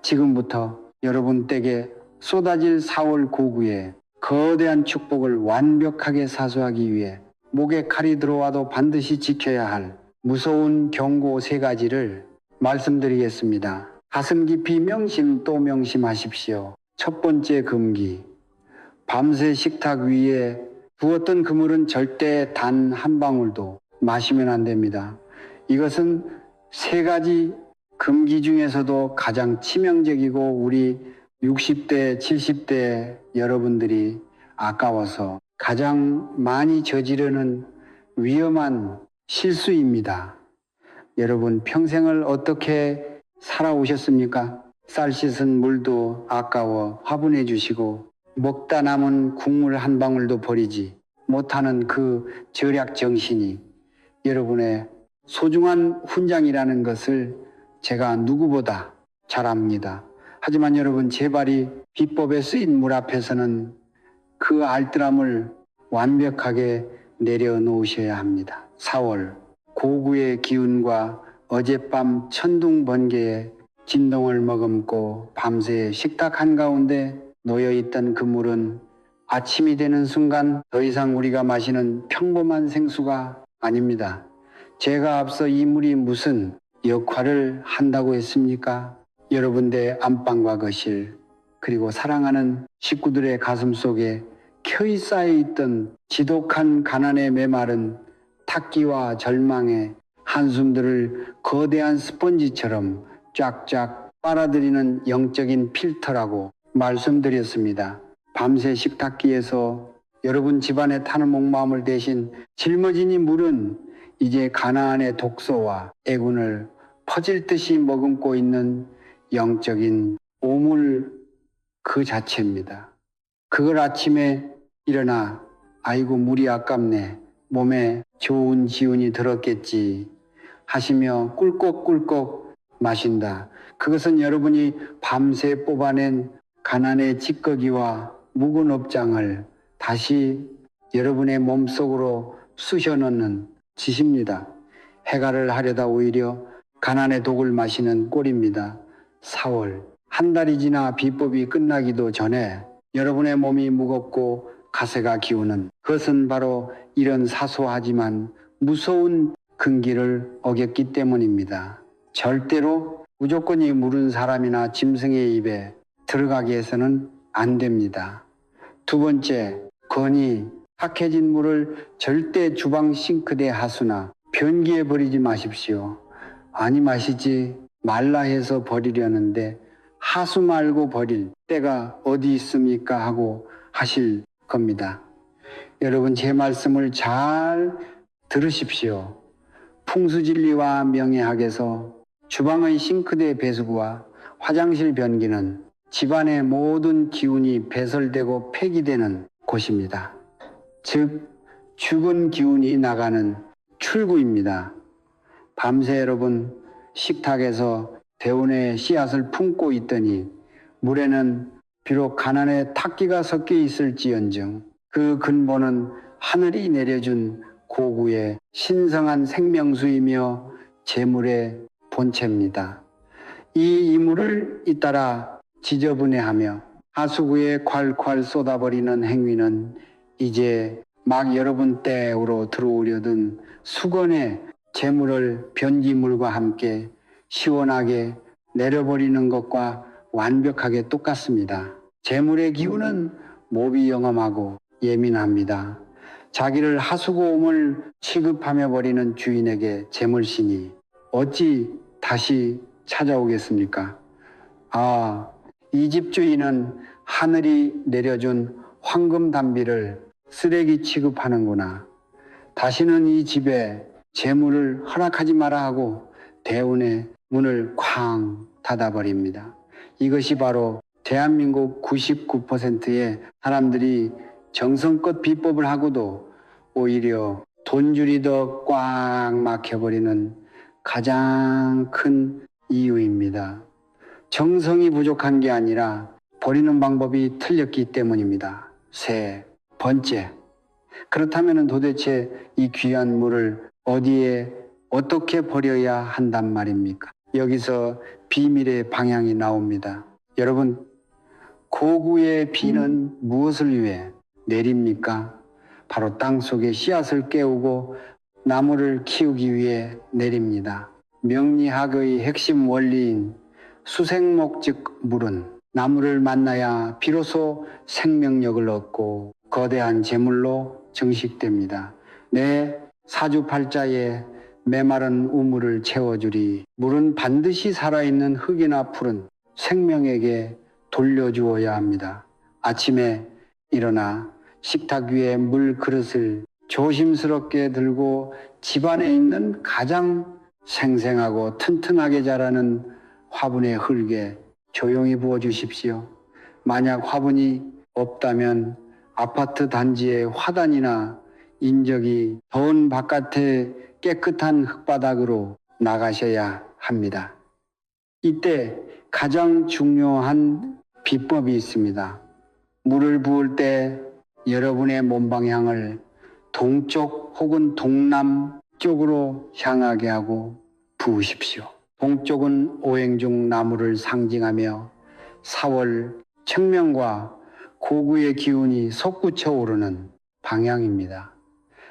지금부터 여러분 댁에 쏟아질 4월 고구에 거대한 축복을 완벽하게 사수하기 위해 목에 칼이 들어와도 반드시 지켜야 할 무서운 경고 3가지를 말씀드리겠습니다. 가슴 깊이 명심 또 명심하십시오. 첫 번째 금기, 밤새 식탁 위에 두었던 그물은 절대 단 한 방울도 마시면 안 됩니다. 이것은 3가지 금기 중에서도 가장 치명적이고 우리 60대, 70대 여러분들이 아까워서 가장 많이 저지르는 위험한 실수입니다. 여러분 평생을 어떻게 살아오셨습니까? 쌀 씻은 물도 아까워 화분해 주시고 먹다 남은 국물 한 방울도 버리지 못하는 그 절약 정신이 여러분의 소중한 훈장이라는 것을 제가 누구보다 잘 압니다. 하지만 여러분 제발이 비법에 쓰인 물 앞에서는 그 알뜰함을 완벽하게 내려놓으셔야 합니다. 4월 고구의 기운과 어젯밤 천둥 번개에 진동을 머금고 밤새 식탁 한가운데 놓여있던 그 물은 아침이 되는 순간 더 이상 우리가 마시는 평범한 생수가 아닙니다. 제가 앞서 이 물이 무슨 역할을 한다고 했습니까? 여러분들의 안방과 거실 그리고 사랑하는 식구들의 가슴 속에 켜이 쌓여있던 지독한 가난의 메마른 탁기와 절망의 한숨들을 거대한 스펀지처럼 쫙쫙 빨아들이는 영적인 필터라고 말씀드렸습니다. 밤새 식탁기에서 여러분 집안의 타는 목마음을 대신 짊어진 이 물은 이제 가나안의 독소와 애군을 퍼질 듯이 머금고 있는 영적인 오물 그 자체입니다. 그걸 아침에 일어나 아이고 물이 아깝네, 몸에 좋은 기운이 들었겠지 하시며 꿀꺽꿀꺽 마신다. 그것은 여러분이 밤새 뽑아낸 가난의 찌꺼기와 묵은 업장을 다시 여러분의 몸속으로 쑤셔넣는 짓입니다. 해갈을 하려다 오히려 가난의 독을 마시는 꼴입니다. 4월 한 달이 지나 비법이 끝나기도 전에 여러분의 몸이 무겁고 가세가 기우는 그것은 바로 이런 사소하지만 무서운 금기를 어겼기 때문입니다. 절대로 무조건이 물은 사람이나 짐승의 입에 들어가게 해서는 안 됩니다. 두 번째, 건이 탁해진 물을 절대 주방 싱크대 하수나 변기에 버리지 마십시오. 아니 마시지 말라 해서 버리려는데 하수 말고 버릴 때가 어디 있습니까 하고 하실 겁니다. 여러분 제 말씀을 잘 들으십시오. 풍수진리와 명예학에서 주방의 싱크대 배수구와 화장실 변기는 집안의 모든 기운이 배설되고 폐기되는 곳입니다. 즉 죽은 기운이 나가는 출구입니다. 밤새 여러분 식탁에서 대운의 씨앗을 품고 있더니 물에는 비록 가난의 탁기가 섞여 있을지언정 그 근본은 하늘이 내려준 고구의 신성한 생명수이며 재물의 본체입니다. 이 이물을 잇따라 지저분해하며 하수구에 콸콸 쏟아버리는 행위는 이제 막 여러분 댁으로 들어오려던 수건의 재물을 변기물과 함께 시원하게 내려버리는 것과 완벽하게 똑같습니다. 재물의 기운은 몹이 영험하고 예민합니다. 자기를 하수고음을 취급하며 버리는 주인에게 재물신이 어찌 다시 찾아오겠습니까? 아, 이 집 주인은 하늘이 내려준 황금 단비를 쓰레기 취급하는구나. 다시는 이 집에 재물을 허락하지 마라 하고 대운의 문을 쾅 닫아버립니다. 이것이 바로 대한민국 99%의 사람들이 정성껏 비법을 하고도 오히려 돈줄이 더 꽉 막혀버리는 가장 큰 이유입니다. 정성이 부족한 게 아니라 버리는 방법이 틀렸기 때문입니다. 세 번째, 그렇다면 도대체 이 귀한 물을 어디에 어떻게 버려야 한단 말입니까? 여기서 비밀의 방향이 나옵니다. 여러분, 고구의 비는 무엇을 위해 내립니까? 바로 땅속에 씨앗을 깨우고 나무를 키우기 위해 내립니다. 명리학의 핵심 원리인 수생목 즉 물은 나무를 만나야 비로소 생명력을 얻고 거대한 재물로 증식됩니다. 내 사주팔자에 메마른 우물을 채워주리. 물은 반드시 살아있는 흙이나 풀은 생명에게 돌려주어야 합니다. 아침에 일어나 식탁 위에 물 그릇을 조심스럽게 들고 집안에 있는 가장 생생하고 튼튼하게 자라는 화분의 흙에 조용히 부어주십시오. 만약 화분이 없다면 아파트 단지의 화단이나 인적이 더운 바깥에 깨끗한 흙바닥으로 나가셔야 합니다. 이때 가장 중요한 비법이 있습니다. 물을 부을 때 여러분의 몸 방향을 동쪽 혹은 동남 쪽으로 향하게 하고 부으십시오. 동쪽은 오행중 나무를 상징하며 4월 청명과 고구의 기운이 솟구쳐 오르는 방향입니다.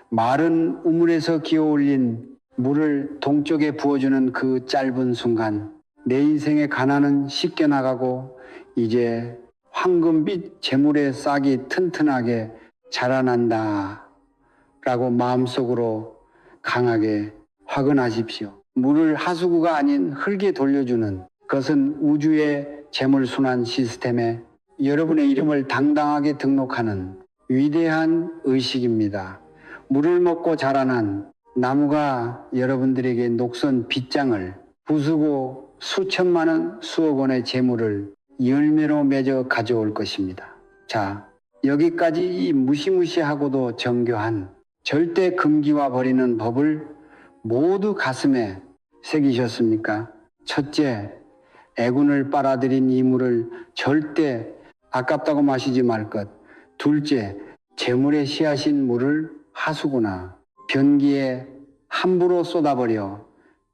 마른 우물에서 기어올린 물을 동쪽에 부어주는 그 짧은 순간 내 인생의 가난은 씻겨나가고 이제 황금빛 재물의 싹이 튼튼하게 자라난다 라고 마음속으로 강하게 확언하십시오. 물을 하수구가 아닌 흙에 돌려주는 그것은 우주의 재물순환 시스템에 여러분의 이름을 당당하게 등록하는 위대한 의식입니다. 물을 먹고 자라난 나무가 여러분들에게 녹슨 빗장을 부수고 수천만 원, 수억 원의 재물을 열매로 맺어 가져올 것입니다. 자, 여기까지 이 무시무시하고도 정교한 절대 금기와 버리는 법을 모두 가슴에 새기셨습니까? 첫째, 애군을 빨아들인 이 물을 절대 아깝다고 마시지 말 것. 둘째, 재물의 씨앗인 물을 하수구나 변기에 함부로 쏟아버려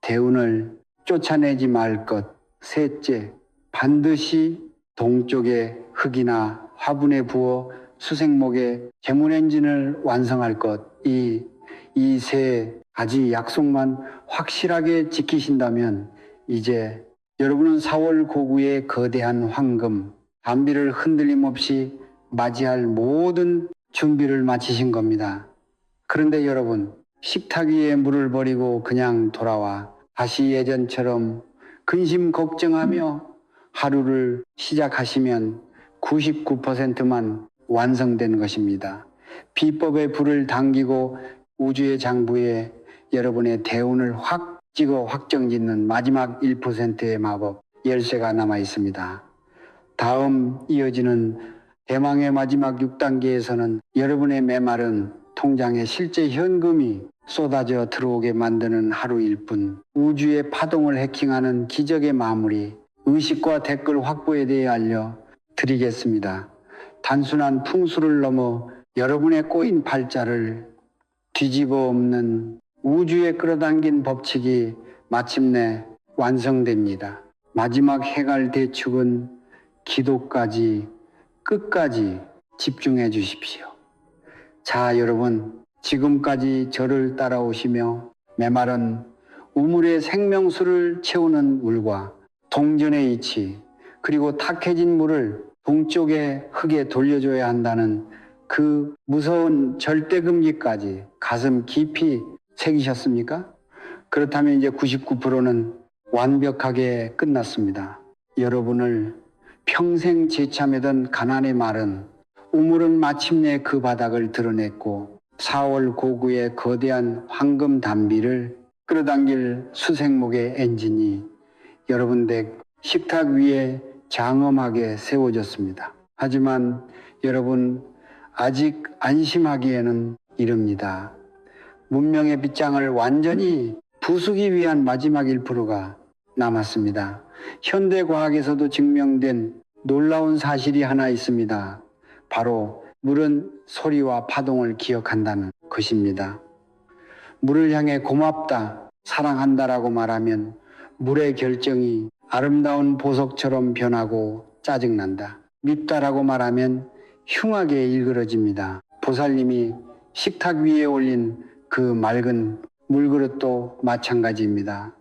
대운을 쫓아내지 말 것. 셋째, 반드시 동쪽의 흙이나 화분에 부어 수생목의 재물 엔진을 완성할 것. 이 세 가지 약속만 확실하게 지키신다면 이제 여러분은 4월 고구의 거대한 황금, 단비를 흔들림 없이 맞이할 모든 준비를 마치신 겁니다. 그런데 여러분, 식탁 위에 물을 버리고 그냥 돌아와 다시 예전처럼 근심 걱정하며 하루를 시작하시면 99%만 완성된 것입니다. 비법의 불을 당기고 우주의 장부에 여러분의 대운을 확 찍어 확정짓는 마지막 1%의 마법 열쇠가 남아 있습니다. 다음 이어지는 대망의 마지막 6단계에서는 여러분의 메마른 통장에 실제 현금이 쏟아져 들어오게 만드는 하루일 뿐 우주의 파동을 해킹하는 기적의 마무리, 의식과 댓글 확보에 대해 알려드리겠습니다. 단순한 풍수를 넘어 여러분의 꼬인 팔자를 뒤집어 엎는 우주에 끌어당긴 법칙이 마침내 완성됩니다. 마지막 해갈 대축은 기도까지 끝까지 집중해 주십시오. 자, 여러분, 지금까지 저를 따라오시며 메마른 우물의 생명수를 채우는 물과 동전의 이치, 그리고 탁해진 물을 동쪽의 흙에 돌려줘야 한다는 그 무서운 절대금기까지 가슴 깊이 새기셨습니까? 그렇다면 이제 99%는 완벽하게 끝났습니다. 여러분을 평생 재참하던 가난의 말은 우물은 마침내 그 바닥을 드러냈고 4월 고구의 거대한 황금 담비를 끌어당길 수색목의 엔진이 여러분 댁 식탁 위에 장엄하게 세워졌습니다. 하지만 여러분 아직 안심하기에는 이릅니다. 문명의 빗장을 완전히 부수기 위한 마지막 1%가 남았습니다. 현대과학에서도 증명된 놀라운 사실이 하나 있습니다. 바로 물은 소리와 파동을 기억한다는 것입니다. 물을 향해 고맙다, 사랑한다라고 말하면 물의 결정이 아름다운 보석처럼 변하고 짜증난다. 밉다라고 말하면 흉하게 일그러집니다. 보살님이 식탁 위에 올린 그 맑은 물그릇도 마찬가지입니다.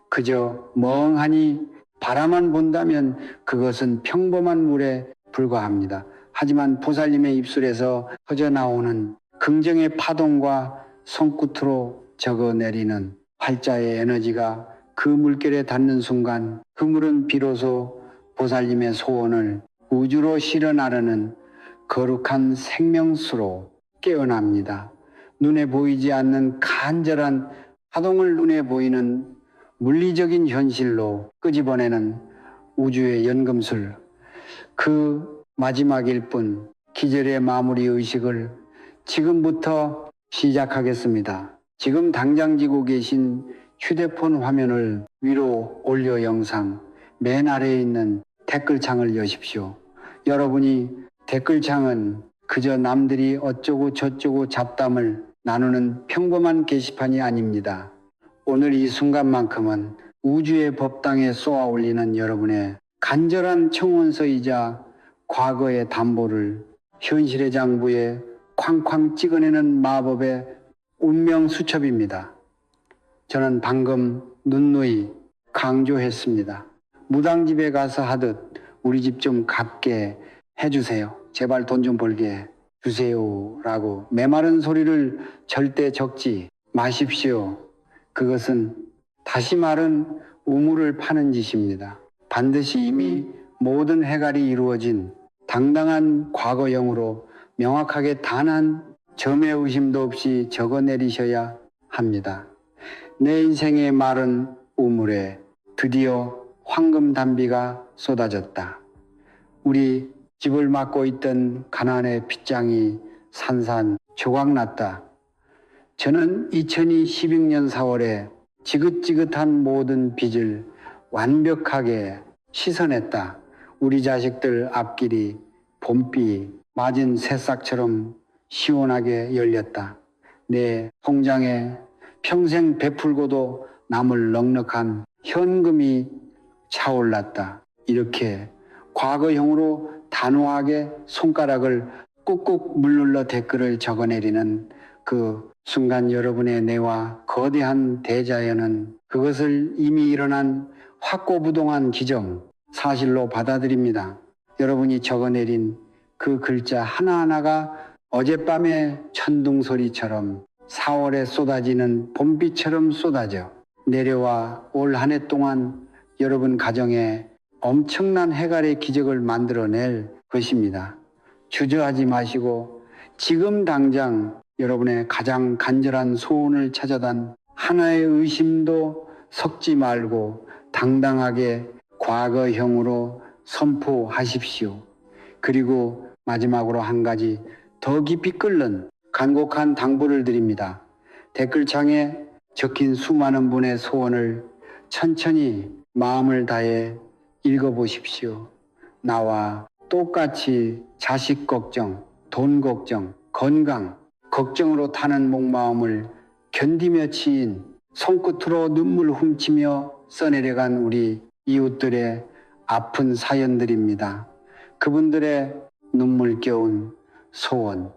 그저 멍하니 바라만 본다면 그것은 평범한 물에 불과합니다. 하지만 보살님의 입술에서 터져나오는 긍정의 파동과 손끝으로 적어내리는 활자의 에너지가 그 물결에 닿는 순간 그 물은 비로소 보살님의 소원을 우주로 실어 나르는 거룩한 생명수로 깨어납니다. 눈에 보이지 않는 간절한 파동을 눈에 보이는 물리적인 현실로 끄집어내는 우주의 연금술, 그 마지막일 뿐 기절의 마무리 의식을 지금부터 시작하겠습니다. 지금 당장 지고 계신 휴대폰 화면을 위로 올려 영상 맨 아래에 있는 댓글창을 여십시오. 여러분이 댓글창은 그저 남들이 어쩌고 저쩌고 잡담을 나누는 평범한 게시판이 아닙니다. 오늘 이 순간만큼은 우주의 법당에 쏘아 올리는 여러분의 간절한 청원서이자 과거의 담보를 현실의 장부에 쾅쾅 찍어내는 마법의 운명 수첩입니다. 저는 방금 누누이 강조했습니다. 무당집에 가서 하듯 우리 집 좀 갚게 해주세요. 제발 돈 좀 벌게 주세요. 라고 메마른 소리를 절대 적지 마십시오. 그것은 다시 말은 우물을 파는 짓입니다. 반드시 이미 모든 해갈이 이루어진 당당한 과거형으로 명확하게 단 한 점의 의심도 없이 적어내리셔야 합니다. 내 인생의 마른 우물에 드디어 황금 담비가 쏟아졌다. 우리 집을 맡고 있던 가난의 빗장이 산산 조각났다. 저는 2016년 4월에 지긋지긋한 모든 빚을 완벽하게 씻어냈다. 우리 자식들 앞길이 봄비 맞은 새싹처럼 시원하게 열렸다. 내 통장에 평생 베풀고도 남을 넉넉한 현금이 차올랐다. 이렇게 과거형으로 단호하게 손가락을 꾹꾹 물눌러 댓글을 적어내리는 그 순간 여러분의 뇌와 거대한 대자연은 그것을 이미 일어난 확고부동한 기정, 사실로 받아들입니다. 여러분이 적어내린 그 글자 하나하나가 어젯밤의 천둥소리처럼 4월에 쏟아지는 봄비처럼 쏟아져 내려와 올 한 해 동안 여러분 가정에 엄청난 해갈의 기적을 만들어낼 것입니다. 주저하지 마시고 지금 당장 여러분의 가장 간절한 소원을 찾아단 하나의 의심도 섞지 말고 당당하게 과거형으로 선포하십시오. 그리고 마지막으로 한 가지 더 깊이 끓는 간곡한 당부를 드립니다. 댓글창에 적힌 수많은 분의 소원을 천천히 마음을 다해 읽어보십시오. 나와 똑같이 자식 걱정, 돈 걱정, 건강, 걱정으로 타는 목마음을 견디며 치인 손끝으로 눈물 훔치며 써내려간 우리 이웃들의 아픈 사연들입니다. 그분들의 눈물겨운 소원,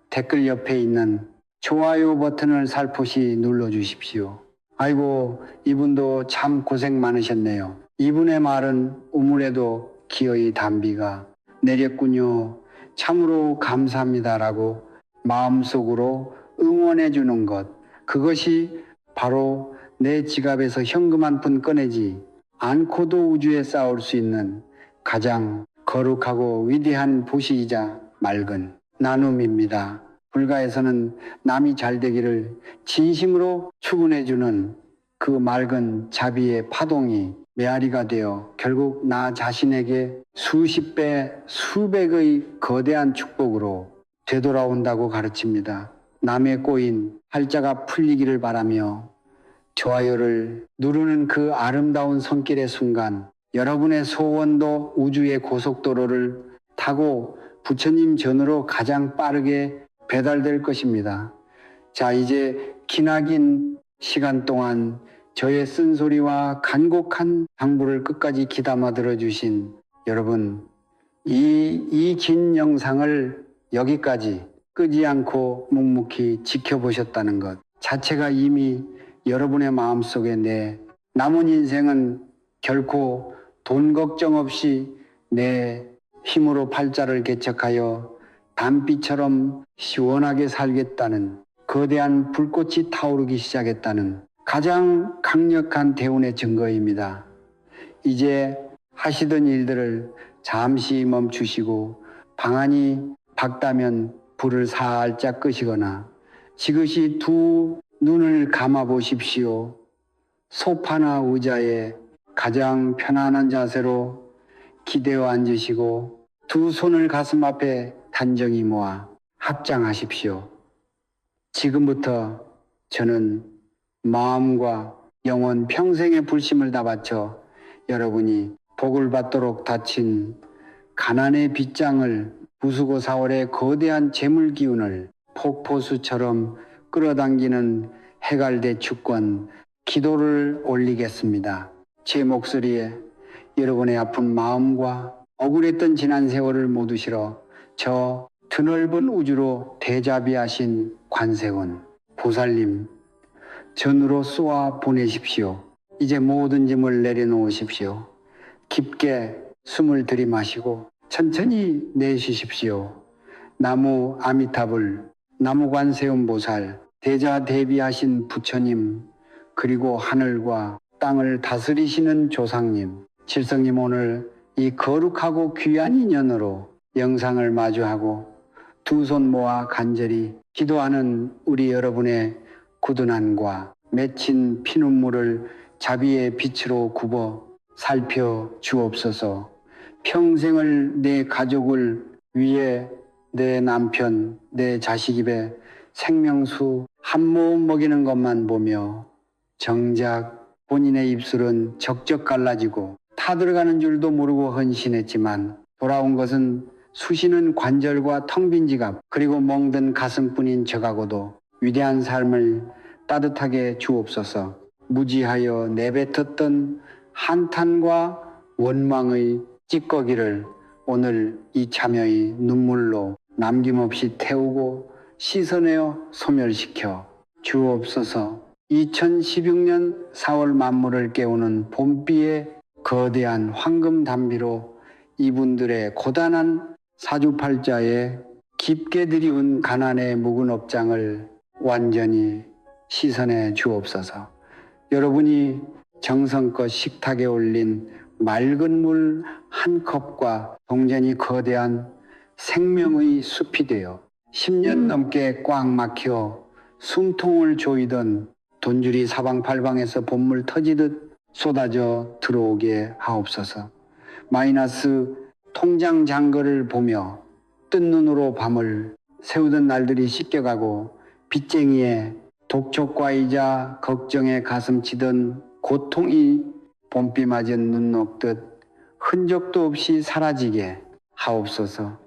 댓글 옆에 있는 좋아요 버튼을 살포시 눌러주십시오. 아이고, 이분도 참 고생 많으셨네요. 이분의 말은 우물에도 기어이 담비가 내렸군요. 참으로 감사합니다라고 마음속으로 응원해 주는 것, 그것이 바로 내 지갑에서 현금 한 푼 꺼내지 않고도 우주에 쌓을 수 있는 가장 거룩하고 위대한 보시이자 맑은 나눔입니다. 불가에서는 남이 잘 되기를 진심으로 축원해주는 그 맑은 자비의 파동이 메아리가 되어 결국 나 자신에게 수십 배, 수백의 거대한 축복으로 되돌아온다고 가르칩니다. 남의 꼬인 팔자가 풀리기를 바라며 좋아요를 누르는 그 아름다운 손길의 순간 여러분의 소원도 우주의 고속도로를 타고 부처님 전으로 가장 빠르게 배달될 것입니다. 자, 이제 기나긴 시간 동안 저의 쓴소리와 간곡한 당부를 끝까지 귀담아 들어주신 여러분, 이 긴 영상을 여기까지 끄지 않고 묵묵히 지켜보셨다는 것 자체가 이미 여러분의 마음속에 내 남은 인생은 결코 돈 걱정 없이 내 힘으로 팔자를 개척하여 담비처럼 시원하게 살겠다는 거대한 불꽃이 타오르기 시작했다는 가장 강력한 대운의 증거입니다. 이제 하시던 일들을 잠시 멈추시고 방안이 밝다면 불을 살짝 끄시거나 지그시 두 눈을 감아 보십시오. 소파나 의자에 가장 편안한 자세로 기대어 앉으시고 두 손을 가슴 앞에 단정히 모아 합장하십시오. 지금부터 저는 마음과 영혼 평생의 불심을 다 바쳐 여러분이 복을 받도록 다친 가난의 빗장을 부수고 4월의 거대한 재물 기운을 폭포수처럼 끌어당기는 해갈대 축권 기도를 올리겠습니다. 제 목소리에 여러분의 아픈 마음과 억울했던 지난 세월을 모두 실어 저 드넓은 우주로 대자비하신 관세원 보살님 전으로 쏘아 보내십시오. 이제 모든 짐을 내려놓으십시오. 깊게 숨을 들이마시고 천천히 내쉬십시오. 나무 아미타불, 나무 관세음 보살, 대자 대비하신 부처님, 그리고 하늘과 땅을 다스리시는 조상님, 칠성님 오늘 이 거룩하고 귀한 인연으로 영상을 마주하고 두 손 모아 간절히 기도하는 우리 여러분의 굳은함과 맺힌 피눈물을 자비의 빛으로 굽어 살펴 주옵소서. 평생을 내 가족을 위해 내 남편, 내 자식 입에 생명수 한 모금 먹이는 것만 보며 정작 본인의 입술은 적적 갈라지고 타들어가는 줄도 모르고 헌신했지만 돌아온 것은 쑤시는 관절과 텅 빈 지갑 그리고 멍든 가슴뿐인 저하고도 위대한 삶을 따뜻하게 주옵소서. 무지하여 내뱉었던 한탄과 원망의 찌꺼기를 오늘 이 참여의 눈물로 남김없이 태우고 씻어내어 소멸시켜 주옵소서. 2016년 4월 만물을 깨우는 봄비의 거대한 황금 단비로 이분들의 고단한 사주팔자에 깊게 들이운 가난의 묵은 업장을 완전히 씻어내 주옵소서. 여러분이 정성껏 식탁에 올린 맑은 물 한 컵과 동전이 거대한 생명의 숲이 되어 10년 넘게 꽉 막혀 숨통을 조이던 돈줄이 사방팔방에서 봇물 터지듯 쏟아져 들어오게 하옵소서. 마이너스 통장 잔고를 보며 뜬 눈으로 밤을 새우던 날들이 씻겨가고 빚쟁이의 독촉과이자 걱정에 가슴 치던 고통이 봄비 맞은 눈 녹듯 흔적도 없이 사라지게 하옵소서.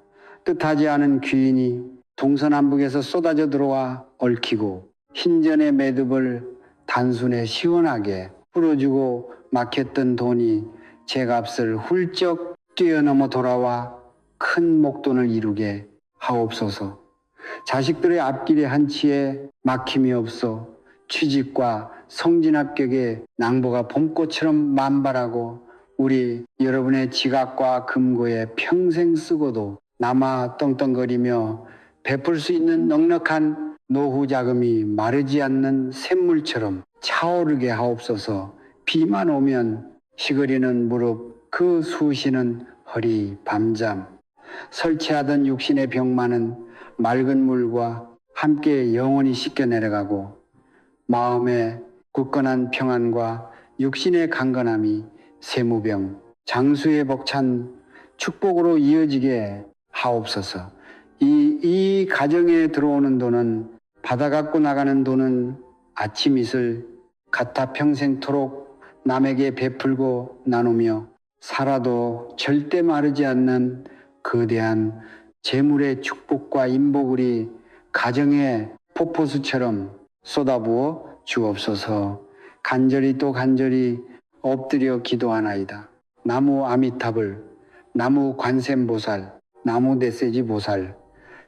뜻하지 않은 귀인이 동서남북에서 쏟아져 들어와 얽히고 흰전의 매듭을 단순에 시원하게 풀어주고 막혔던 돈이 제값을 훌쩍 뛰어넘어 돌아와 큰 목돈을 이루게 하옵소서. 자식들의 앞길에 한치에 막힘이 없어 취직과 성진 합격에 낭보가 봄꽃처럼 만발하고 우리 여러분의 지갑과 금고에 평생 쓰고도 남아 떵떵거리며 베풀 수 있는 넉넉한 노후 자금이 마르지 않는 샘물처럼 차오르게 하옵소서. 비만 오면 시그리는 무릎, 그 수시는 허리, 밤잠, 설치하던 육신의 병만은 맑은 물과 함께 영원히 씻겨 내려가고 마음의 굳건한 평안과 육신의 강건함이 세무병, 장수에 벅찬 축복으로 이어지게 하옵소서. 이 가정에 들어오는 돈은 받아 갖고 나가는 돈은 아침 이슬 같아 평생토록 남에게 베풀고 나누며 살아도 절대 마르지 않는 거대한 재물의 축복과 인복을 가정의 폭포수처럼 쏟아부어 주옵소서. 간절히 또 간절히 엎드려 기도하나이다. 나무 아미타불, 나무 관세음보살, 나무 대세지보살.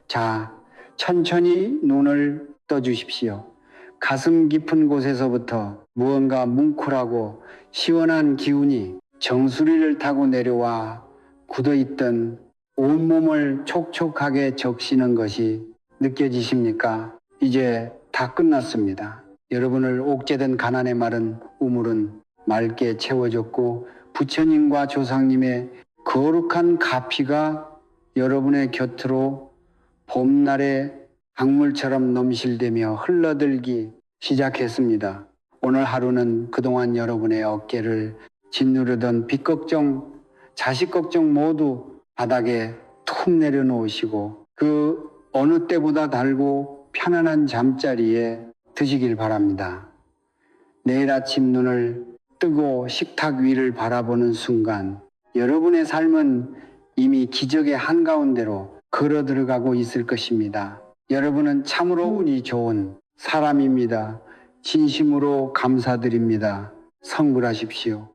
자, 천천히 눈을 떠주십시오. 가슴 깊은 곳에서부터 무언가 뭉클하고 시원한 기운이 정수리를 타고 내려와 굳어있던 온몸을 촉촉하게 적시는 것이 느껴지십니까? 이제 다 끝났습니다. 여러분을 옥죄던 가난의 마른 우물은 맑게 채워졌고 부처님과 조상님의 거룩한 가피가 여러분의 곁으로 봄날의 강물처럼 넘실대며 흘러들기 시작했습니다. 오늘 하루는 그동안 여러분의 어깨를 짓누르던 빚 걱정, 자식 걱정 모두 바닥에 툭 내려놓으시고 그 어느 때보다 달고 편안한 잠자리에 드시길 바랍니다. 내일 아침 눈을 뜨고 식탁 위를 바라보는 순간 여러분의 삶은 이미 기적의 한가운데로 걸어 들어가고 있을 것입니다. 여러분은 참으로 운이 좋은 사람입니다. 진심으로 감사드립니다. 성불하십시오.